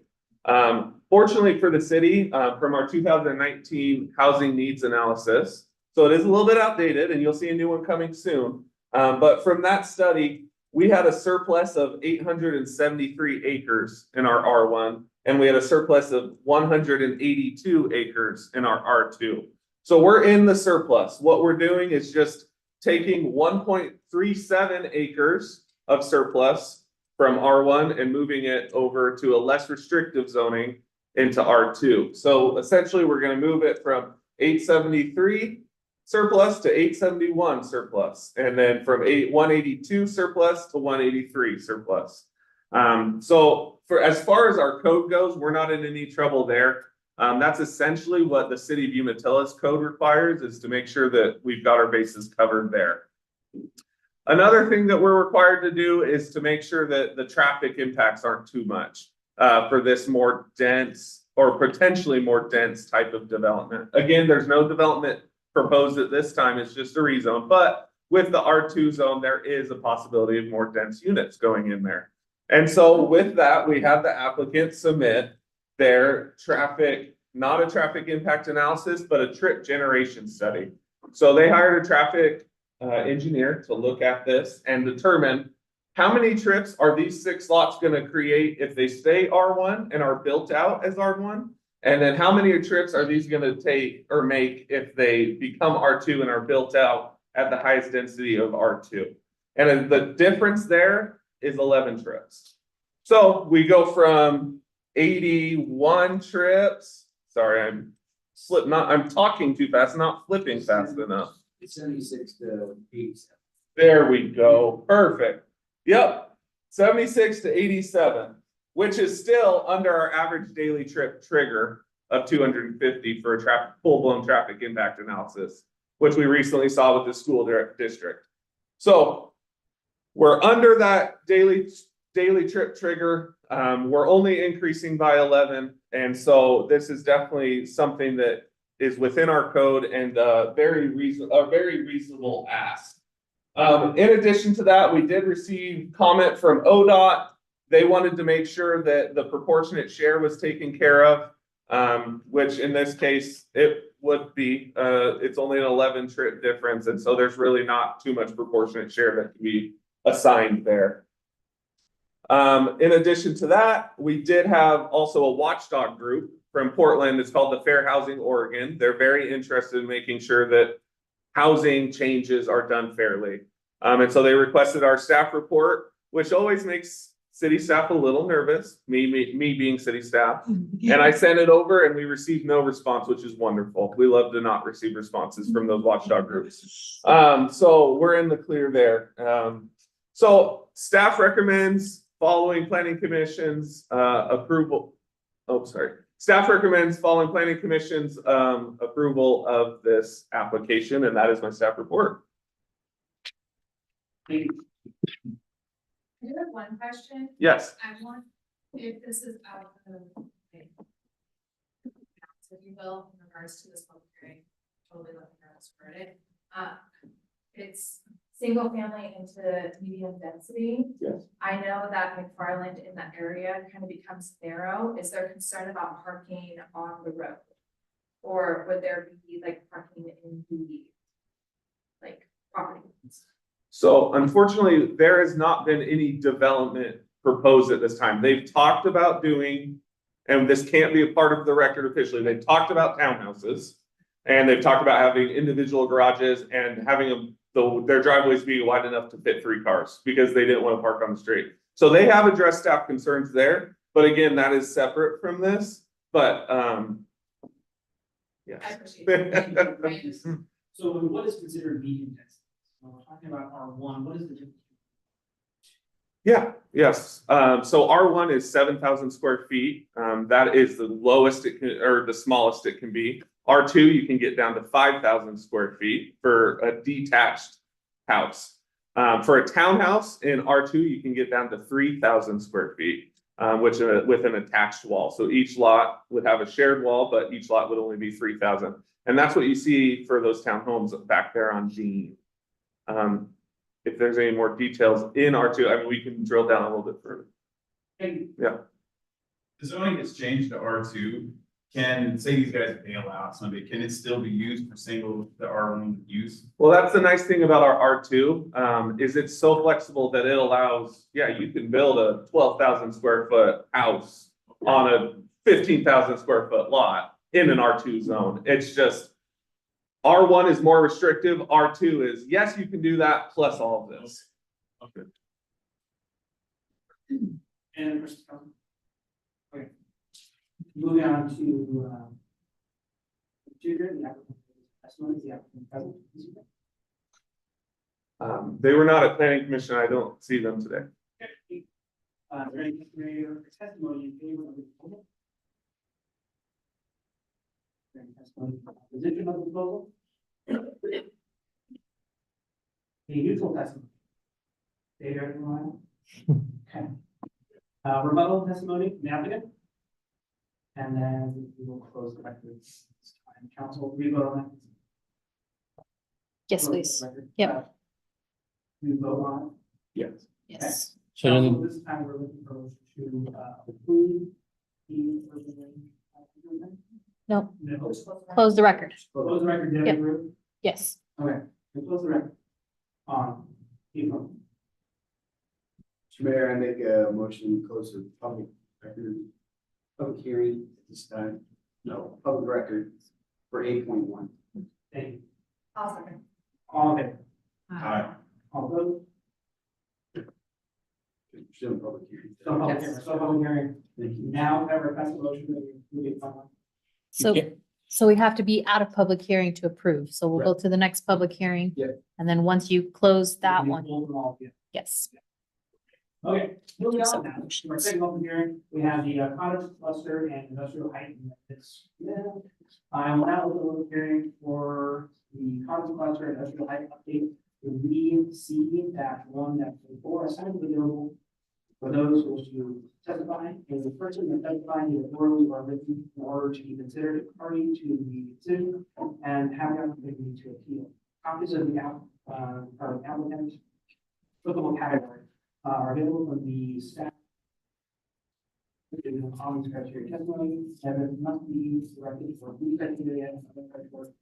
Fortunately for the city, from our 2019 housing needs analysis, so it is a little bit outdated and you'll see a new one coming soon. But from that study, we had a surplus of 873 acres in our R1, and we had a surplus of 182 acres in our R2. So we're in the surplus. What we're doing is just taking 1.37 acres of surplus from R1 and moving it over to a less restrictive zoning into R2. So essentially, we're going to move it from 873 surplus to 871 surplus, and then from 182 surplus to 183 surplus. So for as far as our code goes, we're not in any trouble there. That's essentially what the city of Umatilla's code requires, is to make sure that we've got our bases covered there. Another thing that we're required to do is to make sure that the traffic impacts aren't too much for this more dense or potentially more dense type of development. Again, there's no development proposed at this time, it's just a rezone, but with the R2 zone, there is a possibility of more dense units going in there. And so with that, we have the applicant submit their traffic, not a traffic impact analysis, but a trip generation study. So they hired a traffic engineer to look at this and determine how many trips are these 6 lots going to create if they stay R1 and are built out as R1? And then how many trips are these going to take or make if they become R2 and are built out at the highest density of R2? And the difference there is 11 trips. So we go from 81 trips. Sorry, I'm talking too fast, not flipping fast enough. 76 to 87. There we go. Perfect. Yep. 76 to 87, which is still under our average daily trip trigger of 250 for a full-blown traffic impact analysis, which we recently saw with the school district. So we're under that daily trip trigger. We're only increasing by 11. And so this is definitely something that is within our code and a very reasonable ask. In addition to that, we did receive comment from ODOT they wanted to make sure that the proportionate share was taken care of. Which in this case, it would be, it's only an 11 trip difference. And so there's really not too much proportionate share that can be assigned there. In addition to that, we did have also a watchdog group from Portland. It's called the Fair Housing Oregon. They're very interested in making sure that housing changes are done fairly. And so they requested our staff report, which always makes city staff a little nervous, me being city staff. And I sent it over and we received no response, which is wonderful. We love to not receive responses from those watchdog groups. So we're in the clear there. So staff recommends following planning commission's approval. Oh, sorry. Staff recommends following planning commission's approval of this application, and that is my staff report. I do have one question. Yes. I want, if this is out of the, if you will, in regards to this public hearing, totally let me know what's worded. It's single family into medium density. Yes. I know that McFarland in that area kind of becomes narrow. Is there concern about parking on the road? Or would there be like parking in the like property? So unfortunately, there has not been any development proposed at this time. They've talked about doing, and this can't be a part of the record officially, they've talked about townhouses. And they've talked about having individual garages and having their driveways be wide enough to fit 3 cars because they didn't want to park on the street. So they have addressed staff concerns there, but again, that is separate from this, but, yes. I appreciate it. Thank you. So what is considered medium density? When we're talking about R1, what is the difference? Yeah, yes. So R1 is 7,000 square feet. That is the lowest it can, or the smallest it can be. R2, you can get down to 5,000 square feet for a detached house. For a townhouse in R2, you can get down to 3,000 square feet, which with an attached wall. So each lot would have a shared wall, but each lot would only be 3,000. And that's what you see for those townhomes back there on Dean. If there's any more details in R2, I mean, we can drill down a little bit further. Yeah. The zoning has changed to R2. Can, say these guys bail out someday, can it still be used for single, the R1 use? Well, that's the nice thing about our R2, is it's so flexible that it allows, yeah, you can build a 12,000 square foot house on a 15,000 square foot lot in an R2 zone. It's just, R1 is more restrictive, R2 is, yes, you can do that, plus all of this. Okay. And okay. Moving on to the applicant testimony, the applicant present. They were not at planning commission, I don't see them today. Is there any testimony in favor of the proposal? Is there any testimony in opposition of the proposal? Any neutral testimony? Stay here in line. Okay. Rebuttal testimony, from the applicant. And then we will close the record this time. Council, we vote on that. Yes, Close please. the record. Yep. We vote on Yes. Yes. it. Council, this time we're looking for to approve the. No, No. close the record. Close the record, Debbie, Yep. Ruth? Yes. Okay, we close the record. April. Mr. Mayor, I make a motion to close the public record, public hearing at this time. No, public record for 8.1. Thank you. Awesome. All in favor? Aye. All opposed? Still in public hearing. So public hearing, so public hearing. Thank you. Now, ever pass a motion that we get someone. So we have to be out of public hearing to approve. So we'll go to the next public hearing. Yeah. And then once you close that We one, hold them all, yeah. yes. Okay, moving So on now. motions. Our second open hearing, we have the cottage cluster and industrial height. I will now open the public hearing for the cottage cluster and industrial height update. The lead C -1-4 assigned available for those who wish to testify. And the person that testifying is orally or written in order to be considered a party to the decision and have the opportunity to appeal. Copies of the applicant applicable category are available from the staff based on Collins criteria testimony, evidence must be directed for new criteria and other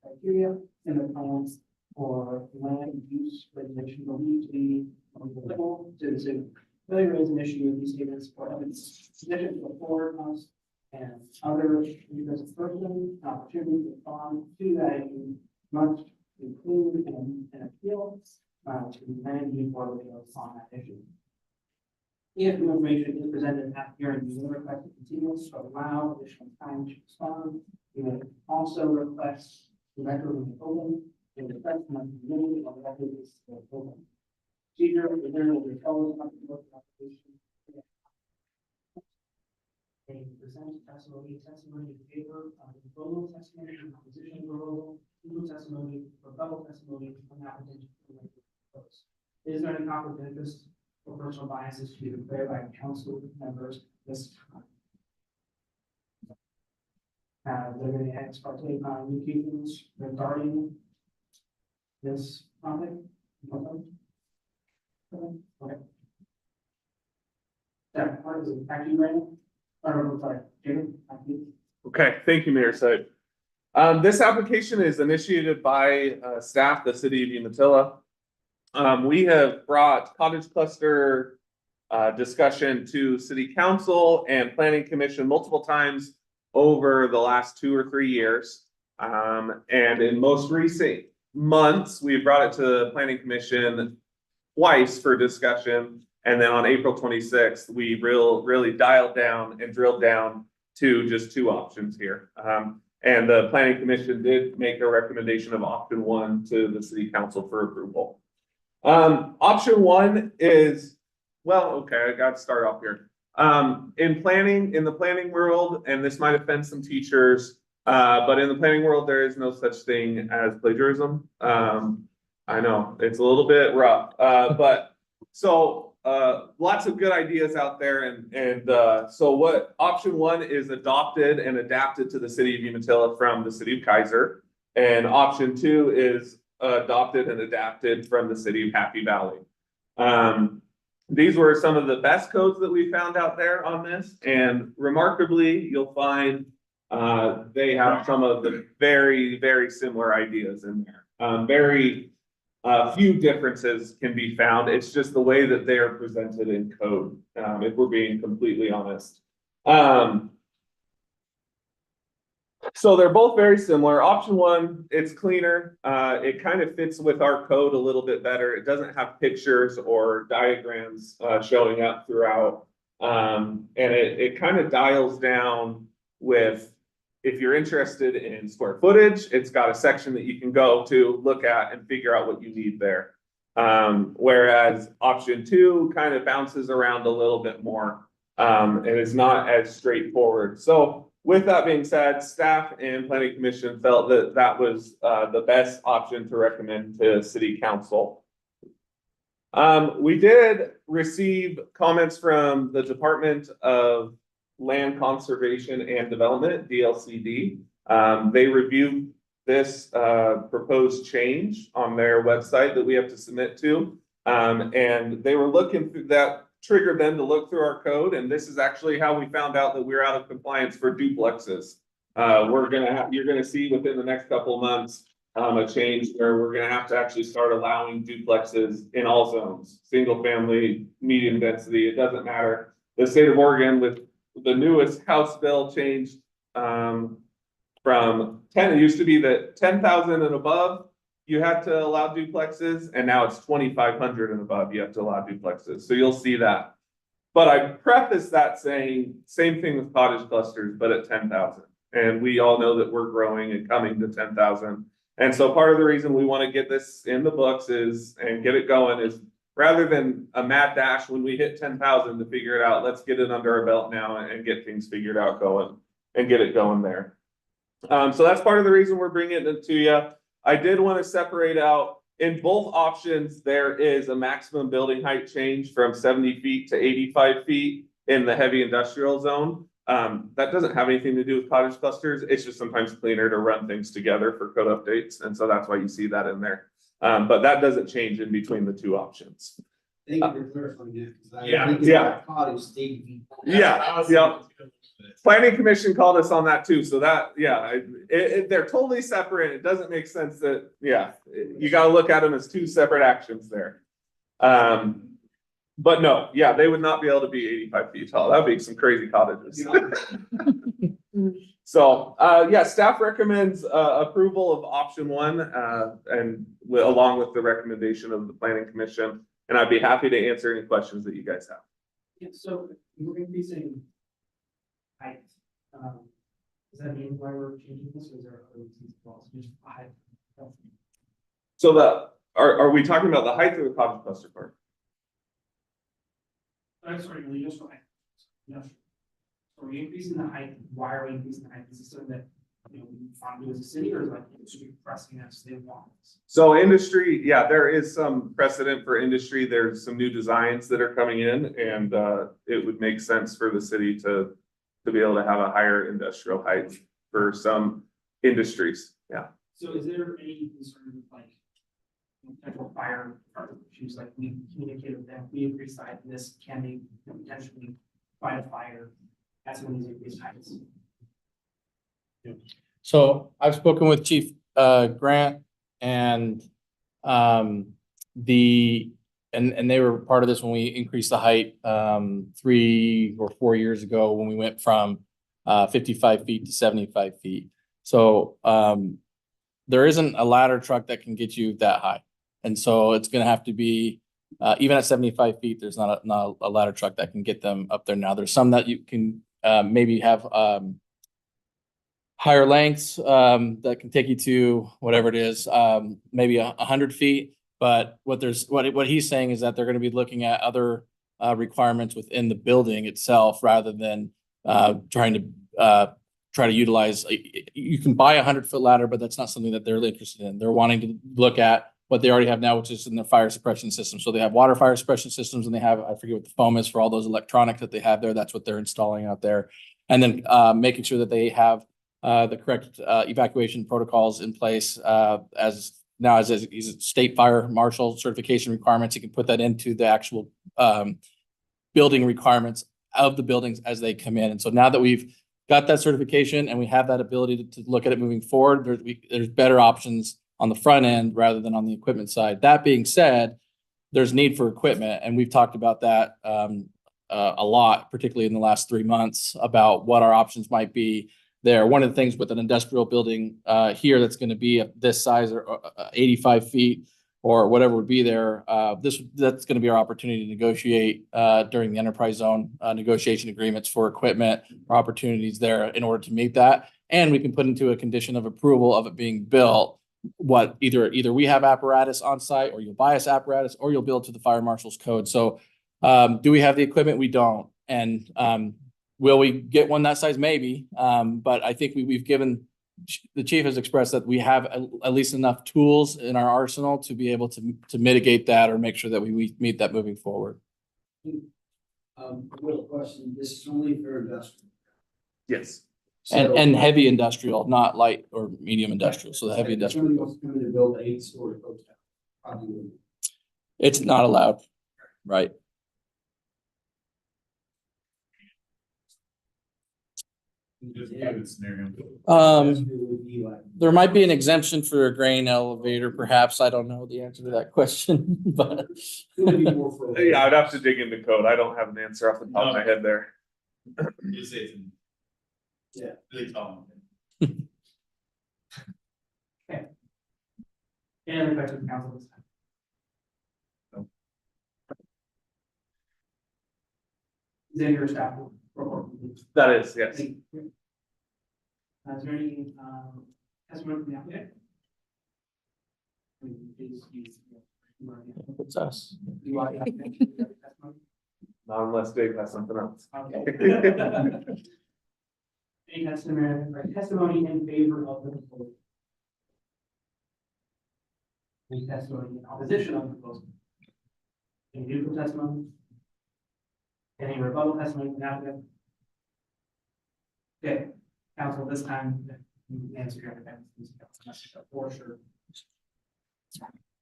criteria in the plans for land use regulation will need to be applicable to the city. Failure is an issue with these statements for evidence sufficient to afford us and other interested person opportunity to respond to that issue must include an appeal to land use board of appeals on that issue. If new information is presented at hearing, you will request a continuance to allow additional time to respond. You may also request the record will be open, and the request must be limited on the record is open. Procedure, the hearing will be held on the application. They present testimony in favor of the proposal, testimony in opposition to proposal, legal testimony, rebuttal testimony, and applicant. Is there any conflict of interest or personal biases to be declared by council members this time? Have there been any ex parte communications regarding this topic? Okay. That part is actually ready. Sorry, Jacob, thank you. Okay, thank you, Mayor Said. This application is initiated by staff, the city of Umatilla. We have brought cottage cluster discussion to city council and planning commission multiple times over the last 2 or 3 years. And in most recent months, we brought it to the planning commission twice for discussion. And then on April 26th, we really dialed down and drilled down to just 2 options here. And the planning commission did make a recommendation of option 1 to the city council for approval. Option 1 is, well, okay, I got to start off here. In the planning world, and this might offend some teachers, but in the planning world, there is no such thing as plagiarism. I know it's a little bit rough, but so lots of good ideas out there, and so what option 1 is adopted and adapted to the city of Umatilla from the city of Kaiser, and option 2 is adopted and adapted from the city of Happy Valley. These were some of the best codes that we found out there on this, and remarkably, you'll find they have some of the very, very similar ideas in there. Very few differences can be found. It's just the way that they are presented in code, if we're being completely honest. So they're both very similar. Option 1, it's cleaner. It kind of fits with our code a little bit better. It doesn't have pictures or diagrams showing up throughout. And it kind of dials down with, if you're interested in square footage, it's got a section that you can go to look at and figure out what you need there. Whereas option 2 kind of bounces around a little bit more and is not as straightforward. So with that being said, staff and planning commission felt that that was the best option to recommend to city council. We did receive comments from the Department of Land Conservation and Development, DLCD. They reviewed this proposed change on their website that we have to submit to. And they were looking through that, triggered them to look through our code. And this is actually how we found out that we're out of compliance for duplexes. You're gonna see within the next couple of months a change where we're gonna have to actually start allowing duplexes in all zones, single family, medium density, it doesn't matter. The state of Oregon with the newest House bill changed from 10, it used to be that 10,000 and above, you had to allow duplexes, and now it's 2,500 and above, you have to allow duplexes. So you'll see that. But I preface that saying, same thing with cottage clusters, but at 10,000. And we all know that we're growing and coming to 10,000. And so part of the reason we want to get this in the books and get it going is, rather than a mad dash when we hit 10,000 to figure it out, let's get it under our belt now and get things figured out going and get it going there. So that's part of the reason we're bringing it to you. I did want to separate out, in both options, there is a maximum building height change from 70 feet to 85 feet in the heavy industrial zone. That doesn't have anything to do with cottage clusters. It's just sometimes cleaner to run things together for code updates. And so that's why you see that in there. But that doesn't change in between the 2 options. Thank you for clarifying that, because I Yeah, think yeah. cottage stayed. Yeah, yeah. Planning commission called us on that too, so that, yeah, they're totally separate, it doesn't make sense that, yeah, you gotta look at them as two separate actions there. But no, yeah, they would not be able to be 85 feet tall, that'd be some crazy cottages. So, yeah, staff recommends, approval of option one, and along with the recommendation of the planning commission, and I'd be happy to answer any questions that you guys have. Yeah, so we're increasing height. Does that mean why we're changing this, or is there other reasons as well? So just height. So are we talking about the height of the cottage cluster park? I'm sorry, really, just for height. No. Are we increasing the height? Why are we increasing the height? Is this something that, you know, we want to do as a city, or is like industry pressing us, they want this? So industry, yeah, there is some precedent for industry. There's some new designs that are coming in, and it would make sense for the city to be able to have a higher industrial height for some industries. Yeah. So is there any concern with like potential fire issues, like we communicated with them, we increase the height, and this can be potentially fight a fire at some of these increased heights? So I've spoken with Chief Grant and and they were part of this when we increased the height 3 or 4 years ago when we went from 55 feet to 75 feet. So there isn't a ladder truck that can get you that high. And so it's gonna have to be even at 75 feet, there's not a ladder truck that can get them up there now. There's some that you can maybe have higher lengths that can take you to whatever it is, maybe 100 feet. But what he's saying is that they're going to be looking at other requirements within the building itself rather than trying to utilize. You can buy 100-foot ladder, but that's not something that they're interested in. They're wanting to look at what they already have now, which is in their fire suppression system. So they have water fire suppression systems, and they have, I forget what the foam is for all those electronics that they have there. That's what they're installing out there. And then making sure that they have the correct evacuation protocols in place as state fire marshal certification requirements. You can put that into the actual building requirements of the buildings as they come in. And so now that we've got that certification and we have that ability to look at it moving forward, there's better options on the front end rather than on the equipment side. That being said, there's need for equipment, and we've talked about that a lot, particularly in the last 3 months, about what our options might be there. One of the things with an industrial building here that's going to be this size or 85 feet or whatever would be there, that's going to be our opportunity to negotiate during the enterprise zone negotiation agreements for equipment or opportunities there in order to meet that. And we can put into a condition of approval of it being built. What either we have apparatus on site, or you'll buy us apparatus, or you'll build to the fire marshal's code. So do we have the equipment? We don't. And will we get one that size? Maybe. But I think we've given, the chief has expressed that we have at least enough tools in our arsenal to be able to mitigate that or make sure that we meet that moving forward. Real question, this is only for industrial. Yes. And heavy industrial, not light or medium industrial. So the heavy industrial. Somebody wants to come in and build an 8-story hotel. Probably wouldn't. It's not allowed, right? There might be an exemption for a grain elevator, perhaps. I don't know the answer to that question, but. Yeah, I'd have to dig into code. I don't have an answer off the top of my head there. Yeah, really tall. Okay. Any other questions, council, this time? No. Is that your staff report? That is, yes. Is there any testimony from the applicant? It's us. You are the applicant. You have testimony? Not unless Dave has something else. Okay. Any testimony in favor of the proposal? Any testimony in opposition of the proposal? Any neutral testimony? Any rebuttal testimony from the applicant? Okay, council, this time, you can answer your defense. For sure.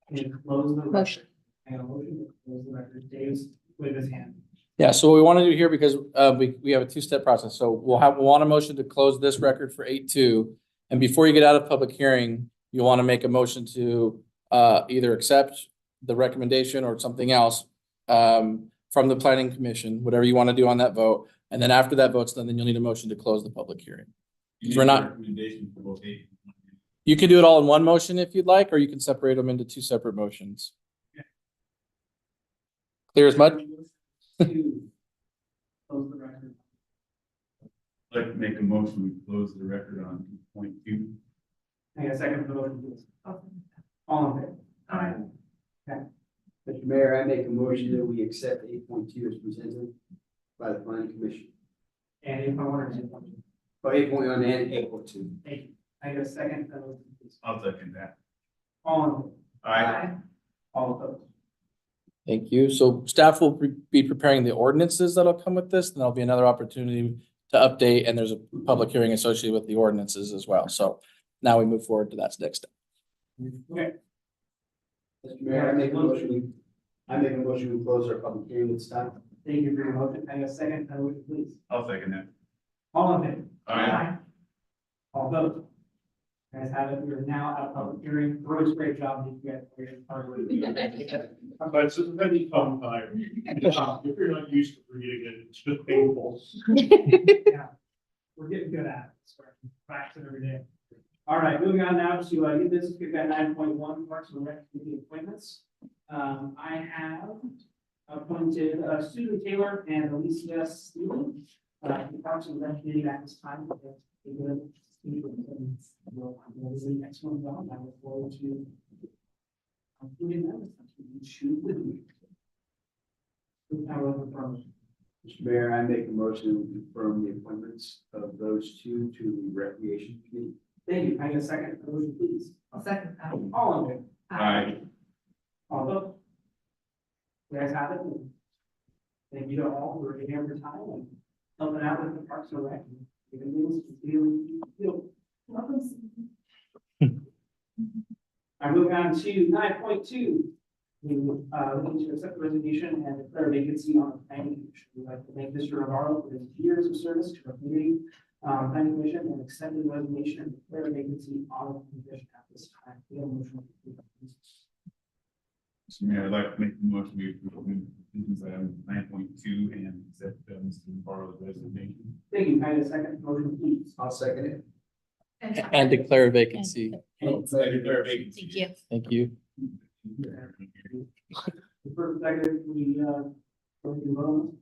Can you close the Motion. I got a motion to close the record. Dave's with his hand. Yeah, so what we want to do here, because we have a two-step process, so we'll want a motion to close this record for 8-2. And before you get out of public hearing, you want to make a motion to either accept the recommendation or something else from the planning commission, whatever you want to do on that vote. And then after that vote's done, then you'll need a motion to close the public hearing. We're not, you can do it all in one motion if you'd like, or you can separate them into two separate motions. Clear as mud? To close the record. I'd like to make a motion, we close the record on 2.2. I got a second for the motion, please. All in favor? Mr. Mayor, I make a motion that we accept 8.2 as presented by the planning commission. And 8.1 and 8.2. Or 8.1 and 8.2. Thank you. I got a second for the motion, please. I'll second that. All in favor? Aye. All opposed? Thank you. So staff will be preparing the ordinances that'll come with this, and there'll be another opportunity to update, and there's a public hearing associated with the ordinances as well. So now we move forward to that next step. Okay. Mr. Mayor, I make a motion, we close our public hearing this time. Thank you for your motion. I got a second for the motion, please. I'll second that. All in favor? Aye. All opposed? Guys have it. We are now at public hearing. Bruce, great job. You guys are But it's a very fun time. If you're not used to reading it, it's just painful. Yeah, we're getting good at it. So we're practicing every day. All right, moving on now to new business. We've got 9.1 Parks and Rec committee appointments. I have appointed Susan Taylor and Alicia Steele to Parks and Rec committee at this time. Next one down. I look forward to including them. Choose with me. Mr. Mayor, I make a motion to confirm the appointments of those two to the recreation committee. Thank you. I get a second for motion, please. I'll second that. All in favor? Aye. All opposed? You guys have it. Thank you to all who are here every time and helping out with the Parks and Rec. I'm moving on to 9.2. Looking to accept the resignation and declare vacancy on the planning commission. We'd like to thank Mr. Navarro for his years of service to our community, planning commission, and accept the resignation and declare vacancy on the commission at this time. We have a motion. Mr. Mayor, I'd like to make the motion, we approve business item 9.2 and accept Mr. Navarro's resignation. Thank you. Can I get a second motion, please? I'll second it. And declare vacancy. Declare vacancy. Thank you. Thank you. The first second, we, go to vote.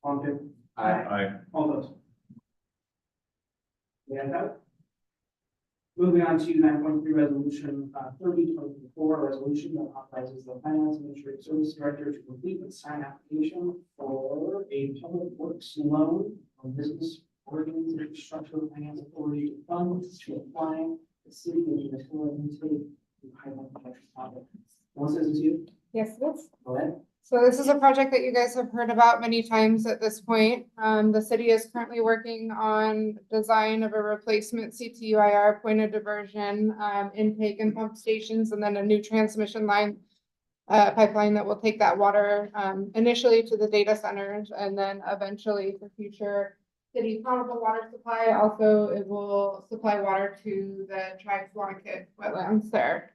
All in favor? Aye. All those. We have that. Moving on to 9.3 resolution 30/2024, resolution that authorizes the finance administrative service director to complete the sign application for a public works loan from business Oregon's infrastructure finance authority to fund to apply the city of Umatilla intake to pipeline protection project. Melissa, is this you? Yes, it is. Go ahead. So this is a project that you guys have heard about many times at this point. The city is currently working on design of a replacement CTUIR point of diversion, intake and pump stations, and then a new transmission line pipeline that will take that water initially to the data centers and then eventually for future city potable water supply. Also, it will supply water to the Tri-Swanakit wetlands there.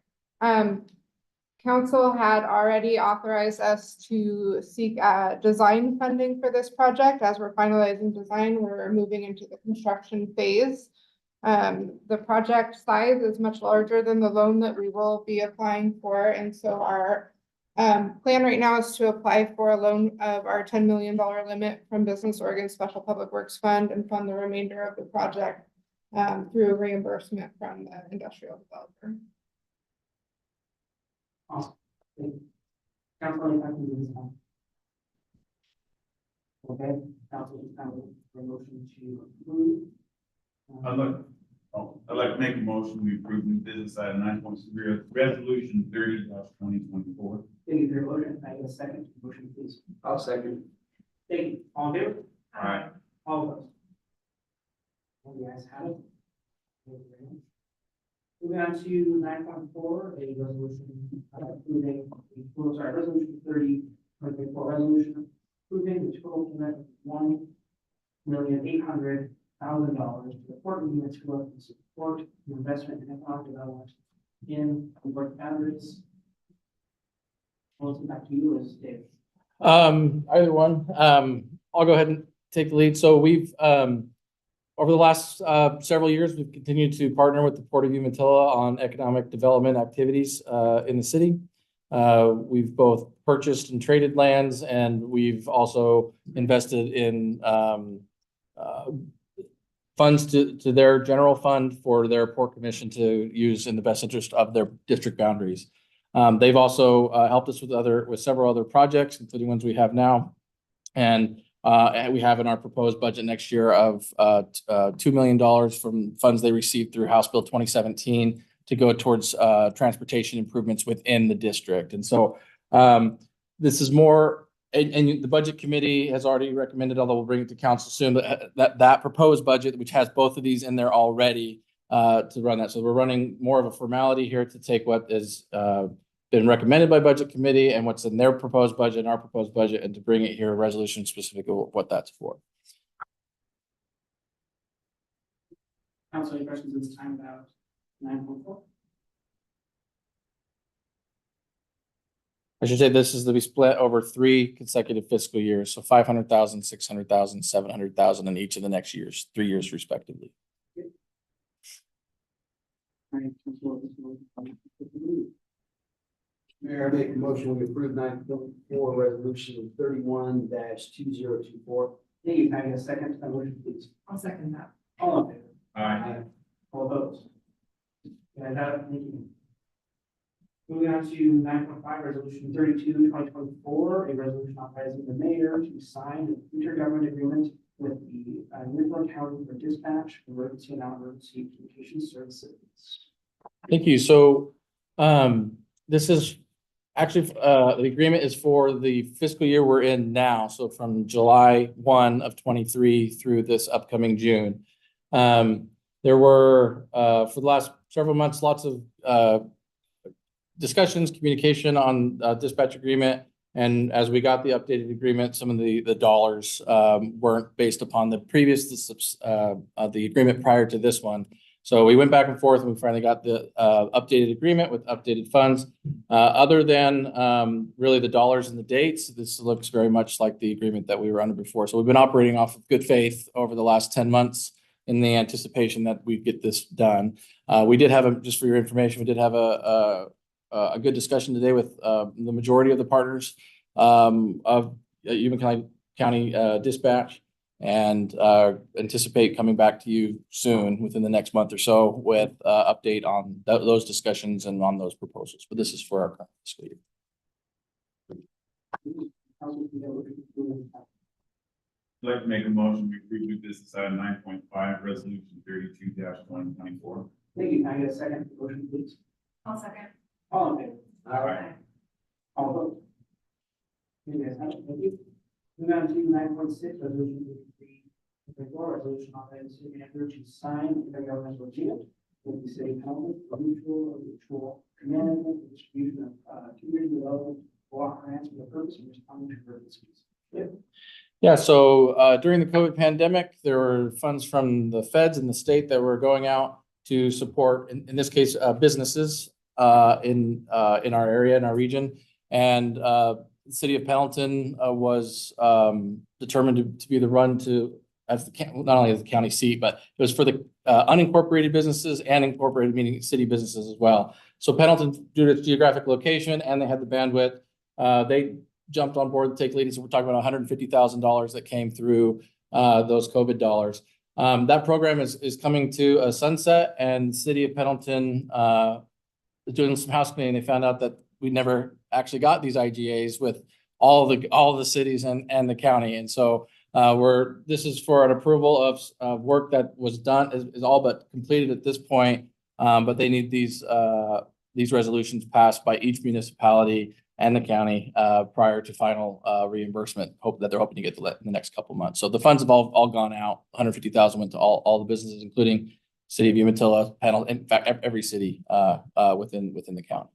Council had already authorized us to seek design funding for this project. As we're finalizing design, we're moving into the construction phase. The project size is much larger than the loan that we will be applying for, and so our plan right now is to apply for a loan of our $10 million limit from Business Oregon Special Public Works Fund and fund the remainder of the project through reimbursement from the industrial developer. Awesome. Thank you. Council, if I can do this now. Okay, council, just kind of a motion to approve. I'd like to make a motion, we approve new business item 9.3, resolution 30/2024. Thank you for your motion. I get a second motion, please. I'll second. Thank you. All in favor? Aye. All opposed? And you guys have it. Thank you very much. Moving on to 9.4, a resolution approving, resolution 30, 2024, resolution approving the total payment of $1,800,000 to the Port of Umatilla to support the investment in economic development in the port boundaries. Well, back to you, as Dave. Either one. I'll go ahead and take the lead. So we've, over the last several years, we've continued to partner with the Port of Umatilla on economic development activities in the city. We've both purchased and traded lands, and we've also invested in funds to their general fund for their port commission to use in the best interest of their district boundaries. They've also helped us with several other projects, including ones we have now. And we have in our proposed budget next year of $2 million from funds they received through House Bill 2017 to go towards transportation improvements within the district. And so this is more, and the budget committee has already recommended, although we'll bring it to council soon, that proposed budget, which has both of these in there already, to run that. So we're running more of a formality here to take what is been recommended by budget committee and what's in their proposed budget and our proposed budget, and to bring it here a resolution specific of what that's for. Council, any questions at this time about 9.4? I should say this is to be split over 3 consecutive fiscal years, so 500,000, 600,000, 700,000 in each of the next years, 3 years respectively. Mayor, I make a motion we approve 9.4 resolution 31-2024. Thank you. Can I get a second to that motion, please? I'll second that. All in favor? Aye. All opposed? Can I have that? Thank you. Moving on to 9.5, resolution 32-2024, a resolution authorizing the mayor to sign an intergovernmental agreement with the Umatilla County for dispatch, emergency and non-emergency communication services. Thank you. So this is actually, the agreement is for the fiscal year we're in now. So from July 1 of 23 through this upcoming June. There were, for the last several months, lots of discussions, communication on dispatch agreement. And as we got the updated agreement, some of the dollars weren't based upon the previous, the agreement prior to this one. So we went back and forth and we finally got the updated agreement with updated funds. Other than really the dollars and the dates, this looks very much like the agreement that we were under before. So we've been operating off of good faith over the last 10 months in the anticipation that we get this done. We did have, just for your information, we did have a good discussion today with the majority of the partners of Umatilla County Dispatch, and anticipate coming back to you soon within the next month or so with update on those discussions and on those proposals. But this is for our current fiscal year. I'd like to make a motion to approve new business item 9.5, resolution 32-2024. Thank you. Can I get a second to the motion, please? I'll second. All in favor? Aye. All opposed? You guys have it. Thank you. Moving on to 9.6, resolution 53-24, resolution authorizing the city manager to sign the governmental agreement with the city council for mutual command and distribution of community development block grants for the purpose of responding to emergencies. Yeah, so during the COVID pandemic, there were funds from the feds and the state that were going out to support, in this case, businesses in our area, in our region. And the city of Pendleton was determined to be the run to, as the not only as the county seat, but it was for the unincorporated businesses and incorporated, meaning city businesses as well. So Pendleton, due to its geographic location, and they had the bandwidth, they jumped on board to take lead. So we're talking about $150,000 that came through those COVID dollars. That program is coming to a sunset, and the city of Pendleton is doing some house cleaning. They found out that we never actually got these IGAs with all the cities and the county. And so this is for an approval of work that was done, is all but completed at this point. But they need these resolutions passed by each municipality and the county prior to final reimbursement. They're hoping to get in the next couple of months. So the funds have all gone out. 150,000 went to all the businesses, including city of Umatilla panel, in fact, every city, within the county.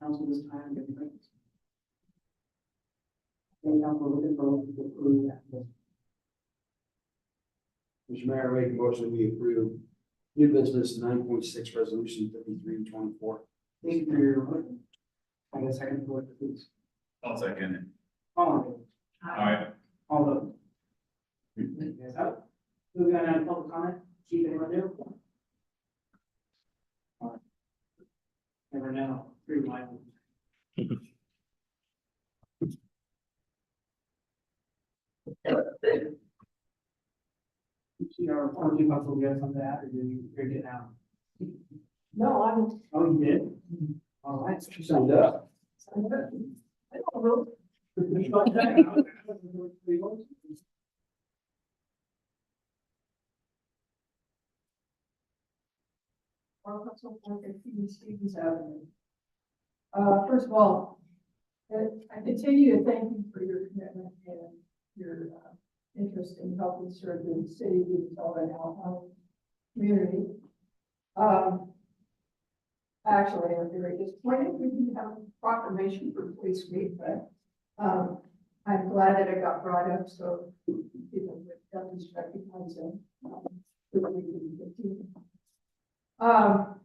Council this time, get the grants. Okay, council looking for to approve that. Mr. Mayor, I make a motion we approve new business 9.6 resolution 5324. Thank you for your motion. I get a second for it, please. I'll second it. All in favor? Aye. All those. You guys have it. Moving on to public comment, Chief, anyone new? All right. Never know, pretty lively. Our quarantine council, you have something to add, or you're getting out? No, I'm. Oh, you did? All right. You signed up. I don't know. First of all, I continue to thank you for your commitment and your interest in helping serve the city of Umatilla and our community. Actually, I'm very disappointed we didn't have a proclamation for Police Week, but I'm glad that it got brought up so people would at least recognize it. For the week of the 15th.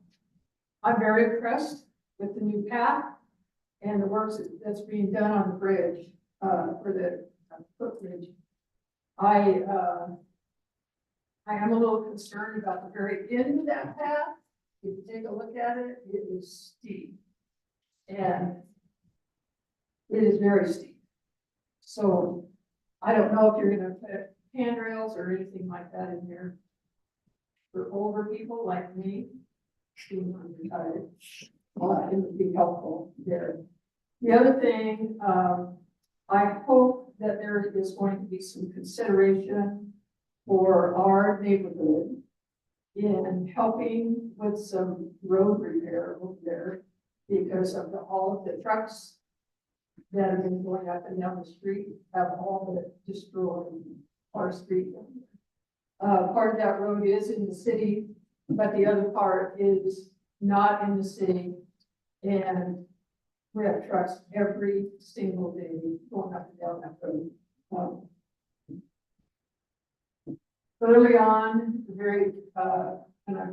I'm very impressed with the new path and the work that's being done on the bridge, for the footbridge. I am a little concerned about the very end of that path. If you take a look at it, it is steep. And it is very steep. So I don't know if you're gonna put handrails or anything like that in there for older people like me, being retired. It would be helpful there. The other thing, I hope that there is going to be some consideration for our neighborhood in helping with some road repair over there because of all of the trucks that have been going up and down the street have all but destroyed our street. Part of that road is in the city, but the other part is not in the city. And we have trucks every single day going up and down that road. Early on, and I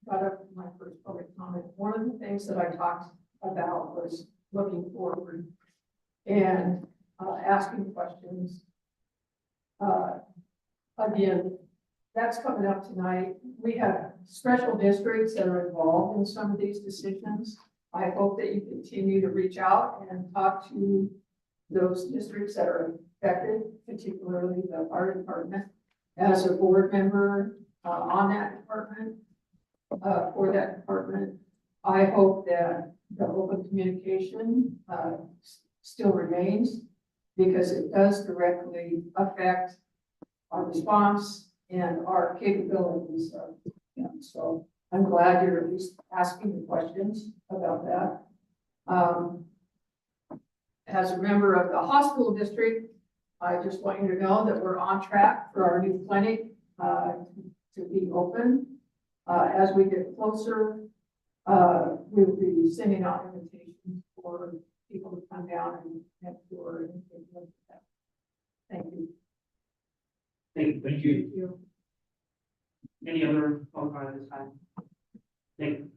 got up in my first public comment, one of the things that I talked about was looking forward and asking questions. Again, that's coming up tonight. We have special districts that are involved in some of these decisions. I hope that you continue to reach out and talk to those districts that are affected, particularly the fire department. As a board member on that department, for that department, I hope that the open communication still remains because it does directly affect our response and our capabilities. So I'm glad you're at least asking the questions about that. As a member of the hospital district, I just want you to know that we're on track for our new clinic to be open. As we get closer, we will be sending out invitations for people to come down and tour and things like that. Thank you. Thank you. Any other phone call at this time? Thank you.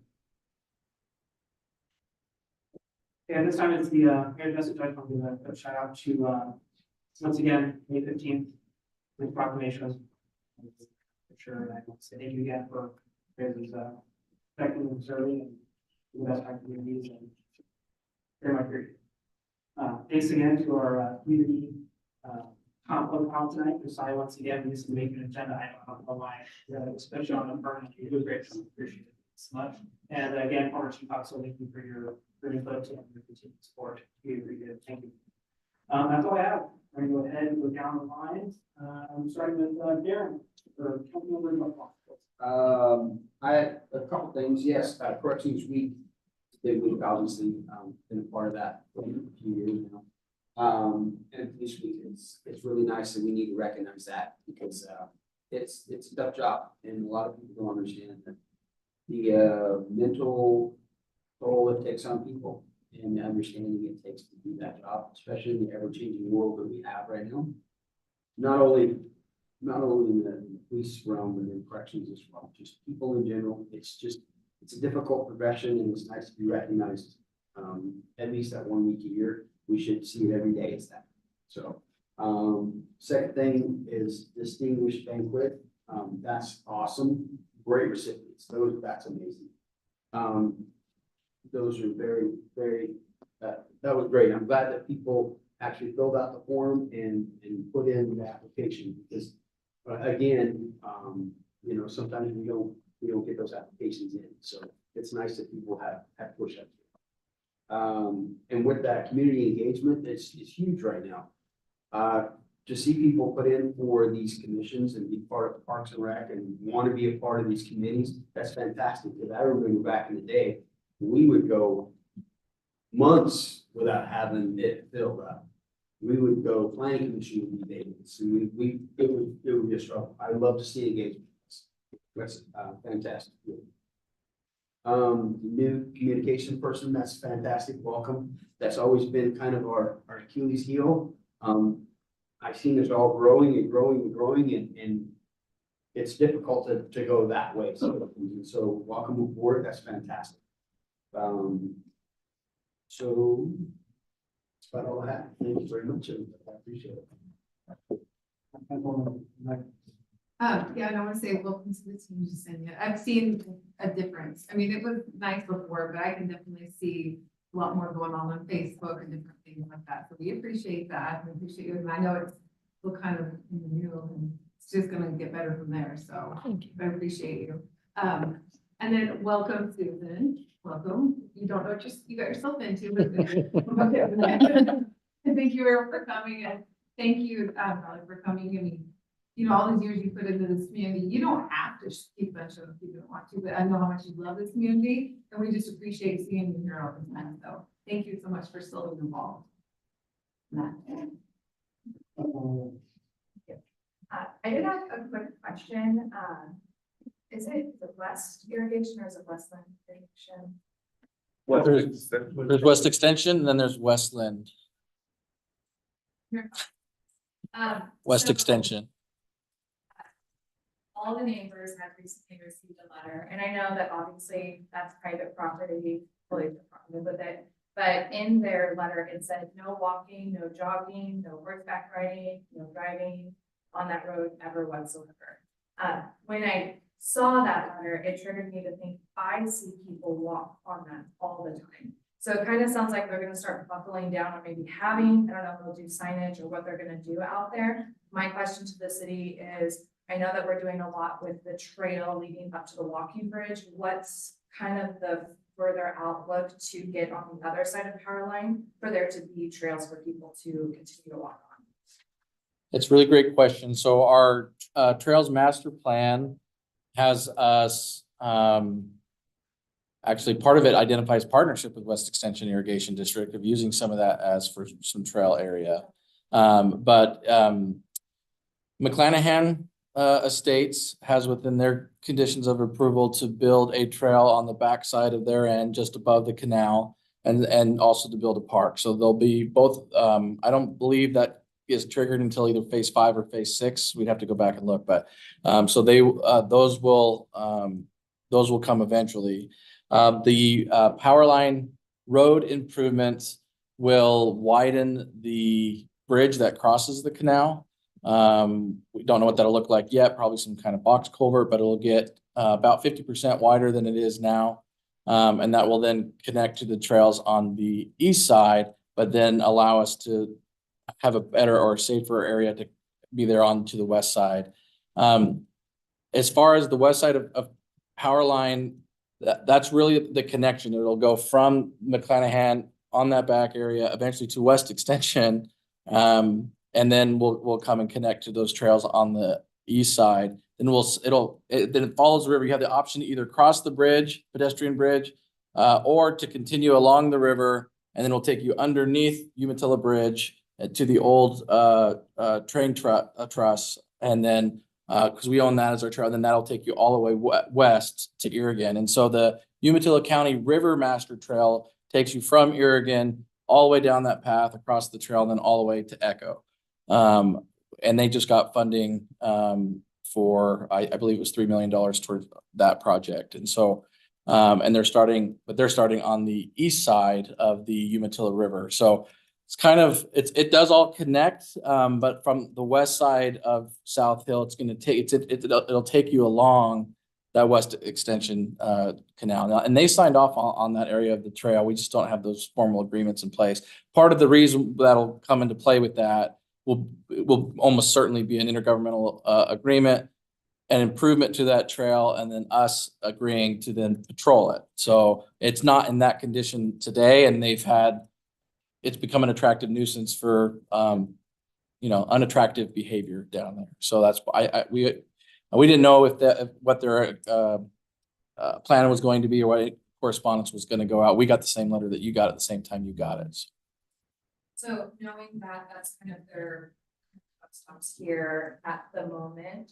Okay, this time it's the mayor's message. I want to give a shout out to once again, May 15th, with proclamations. For sure, and I want to say thank you again for Mayor's respecting and serving and the best our communities and very much appreciated. Thanks again to our community conflict call tonight. Sorry once again, we used to make an agenda item. I don't know why, especially on the permanent. It was great. So appreciate it so much. And again, former Chief Officer, thank you for your input and your continued support. We appreciate it. Thank you. That's all I have. I'm going to go ahead and go down the line. I'm starting with Darren or Councilmember. I had a couple things. Yes, Corrections Week, big week, obviously, been a part of that for a few years now. And this week it's really nice, and we need to recognize that because it's a tough job, and a lot of people don't understand that. The mental toll it takes on people and the understanding it takes to do that job, especially in the ever-changing world that we have right now. Not only in the police realm, but in corrections as well, just people in general. It's a difficult profession, and it's nice to be recognized. At least that 1 week a year, we should see it every day. It's that. So, second thing is distinguished banquet. That's awesome. Great recipients. That's amazing. Those are very, very, that was great. I'm glad that people actually filled out the form and put in the application, because again, you know, sometimes we don't get those applications in. So it's nice that people have pushed up. And with that community engagement, it's huge right now. To see people put in for these commissions and be part of Parks and Rec and want to be a part of these committees, that's fantastic. Because I remember back in the day, we would go months without having it filled up. We would go, planning commission would be vacant. So it would be a struggle. I love to see engagement. That's fantastic. New communication person, that's fantastic. Welcome. That's always been kind of our Achilles heel. I've seen it all growing and growing and growing, and it's difficult to go that way. So welcome aboard. That's fantastic. So that's about all I have. Thank you very much. I appreciate it. Yeah, and I want to say welcome to the team, Jasenia. I've seen a difference. I mean, it was nice before, but I can definitely see a lot more going on Facebook and different things like that. So we appreciate that. We appreciate you. And I know it's still kind of in the middle, and it's just going to get better from there. So I appreciate you. And then welcome, Susan. Welcome. You don't know what you got yourself into, but thank you for coming, and thank you, Molly, for coming. I mean, you know, all these years you put into this community, you don't have to keep a bunch of people don't want to, but I know how much you love this community, and we just appreciate seeing you here all the time. So thank you so much for still being involved. I did have a quick question. Is it the West irrigation or is it Westland irrigation? There's West Extension, and then there's Westland. West So Extension. all the neighbors have recently received a letter, and I know that obviously that's private property, fully department with it. But in their letter, it said no walking, no jogging, no horseback riding, no driving on that road ever whatsoever. When I saw that letter, it triggered me to think, I see people walk on that all the time. So it kind of sounds like they're going to start buckling down or maybe having, I don't know if they'll do signage or what they're going to do out there. My question to the city is, I know that we're doing a lot with the trail leading up to the walking bridge. What's kind of the further outlook to get on the other side of the power line for there to be trails for people to continue to walk on? It's a really great question. So our Trails Master Plan has us, actually part of it identifies partnership with West Extension Irrigation District of using some of that as for some trail area. But McClanahan Estates has within their conditions of approval to build a trail on the backside of their end, just above the canal, and also to build a park. So there'll be both, I don't believe that is triggered until either phase 5 or phase 6. We'd have to go back and look, but so they those will come eventually. The power line road improvements will widen the bridge that crosses the canal. We don't know what that'll look like yet, probably some kind of box culvert, but it'll get about 50% wider than it is now. And that will then connect to the trails on the east side, but then allow us to have a better or safer area to be there on to the west side. As far as the west side of power line, that's really the connection. It'll go from McClanahan on that back area, eventually to West Extension. And then we'll come and connect to those trails on the east side. Then then it follows the river. You have the option to either cross the bridge, pedestrian bridge, or to continue along the river, and then it'll take you underneath Umatilla Bridge to the old train truss, and then because we own that as our trail, then that'll take you all the way west to Irrigan. And so the Umatilla County River Master Trail takes you from Irrigan all the way down that path across the trail, and then all the way to Echo. And they just got funding for, I believe it was $3 million towards that project. And so, and they're starting on the east side of the Umatilla River. So it's kind of, it does all connect, but from the west side of South Hill, it's gonna take, it'll take you along that west extension canal. Now, and they signed off on that area of the trail. We just don't have those formal agreements in place. Part of the reason that'll come into play with that will almost certainly be an intergovernmental agreement, an improvement to that trail, and then us agreeing to then patrol it. So it's not in that condition today, and it's become an attractive nuisance for unattractive behavior down there. So that's we didn't know what their plan was going to be or what correspondence was going to go out. We got the same letter that you got at the same time you got it. So knowing that that's kind of their stops here at the moment,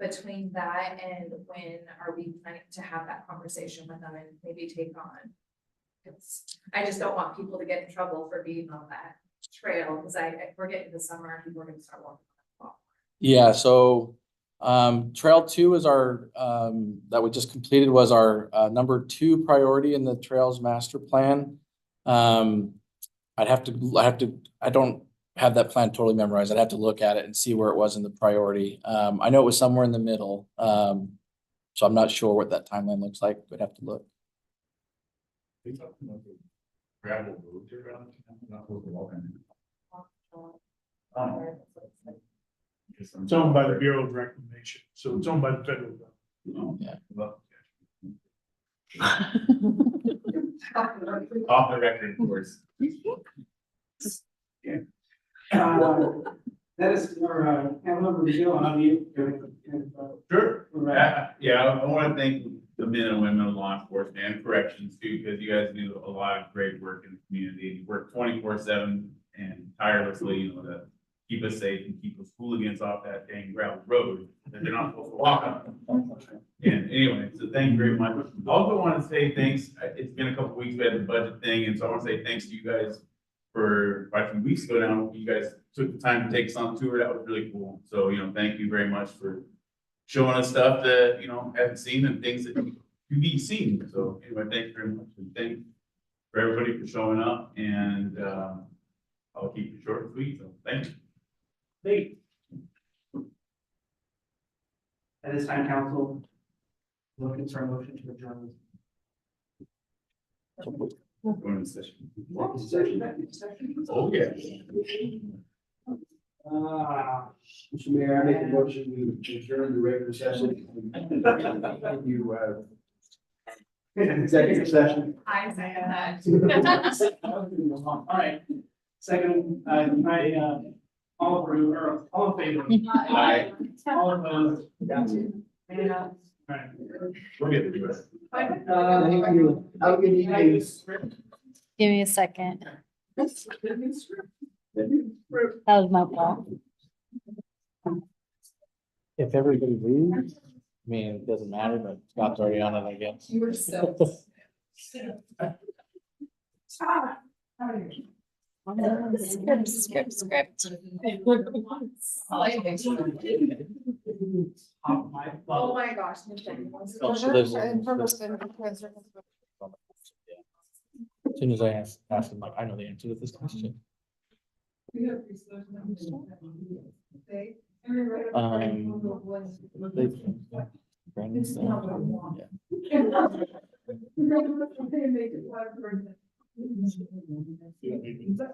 between that and when are we planning to have that conversation with them and maybe take on? I just don't want people to get in trouble for being on that trail, because we're getting to summer and people are gonna start walking. Yeah, so Trail 2 is our that we just completed, was our number 2 priority in the Trails Master Plan. I don't have that plan totally memorized. I'd have to look at it and see where it was in the priority. I know it was somewhere in the middle. So I'm not sure what that timeline looks like. We'd have to look. Gravel roads around, not supposed to walk in. It's owned by the Bureau of Reclamation, so it's owned by the federal government. Yeah. Off the record, of course. That is for, Councilmember Beal, how do you? Sure. Yeah, I want to thank the men and women of law enforcement and corrections too, because you guys do a lot of great work in the community. You work 24/7 and tirelessly, to keep us safe and keep us hooligans off that dang gravel road that they're not supposed to walk on. And anyway, so thank you very much. I also want to say thanks. It's been a couple of weeks, we had the budget thing, and so I want to say thanks to you guys for quite a few weeks ago now. You guys took the time to take us on the tour. That was really cool. So, thank you very much for showing us stuff that, haven't seen and things that you be seen. So anyway, thank you very much. And thank you for everybody for showing up, and I'll keep it short and sweet. So thank you. Great. At this time, council, looking for a motion to adjourn. Going to session. Session. Oh, yeah. Mr. Mayor, I make a motion to adjourn the regular session. Executive session. I say that. All right. Second, all approve, or all in favor? Aye. All opposed? And, Right. We'll get to do it. Thank you. Have a good evening. Give me a second. That was my fault. If everybody leaves, I mean, it doesn't matter, but Scott's already on it, I guess. you were so. Script. Oh my gosh. Oh, she lives in- And Hermiston, because As soon as I asked him, like, I know the answer to this question. Brandon's there. Yeah.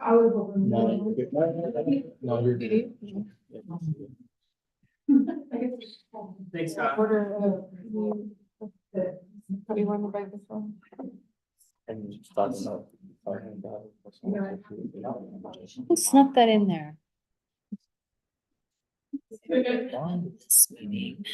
I was hoping. No, you're good. Thanks, Scott. Order, what do you want to buy this one? And just talking about. Who snuck that in there? Why? This meeting.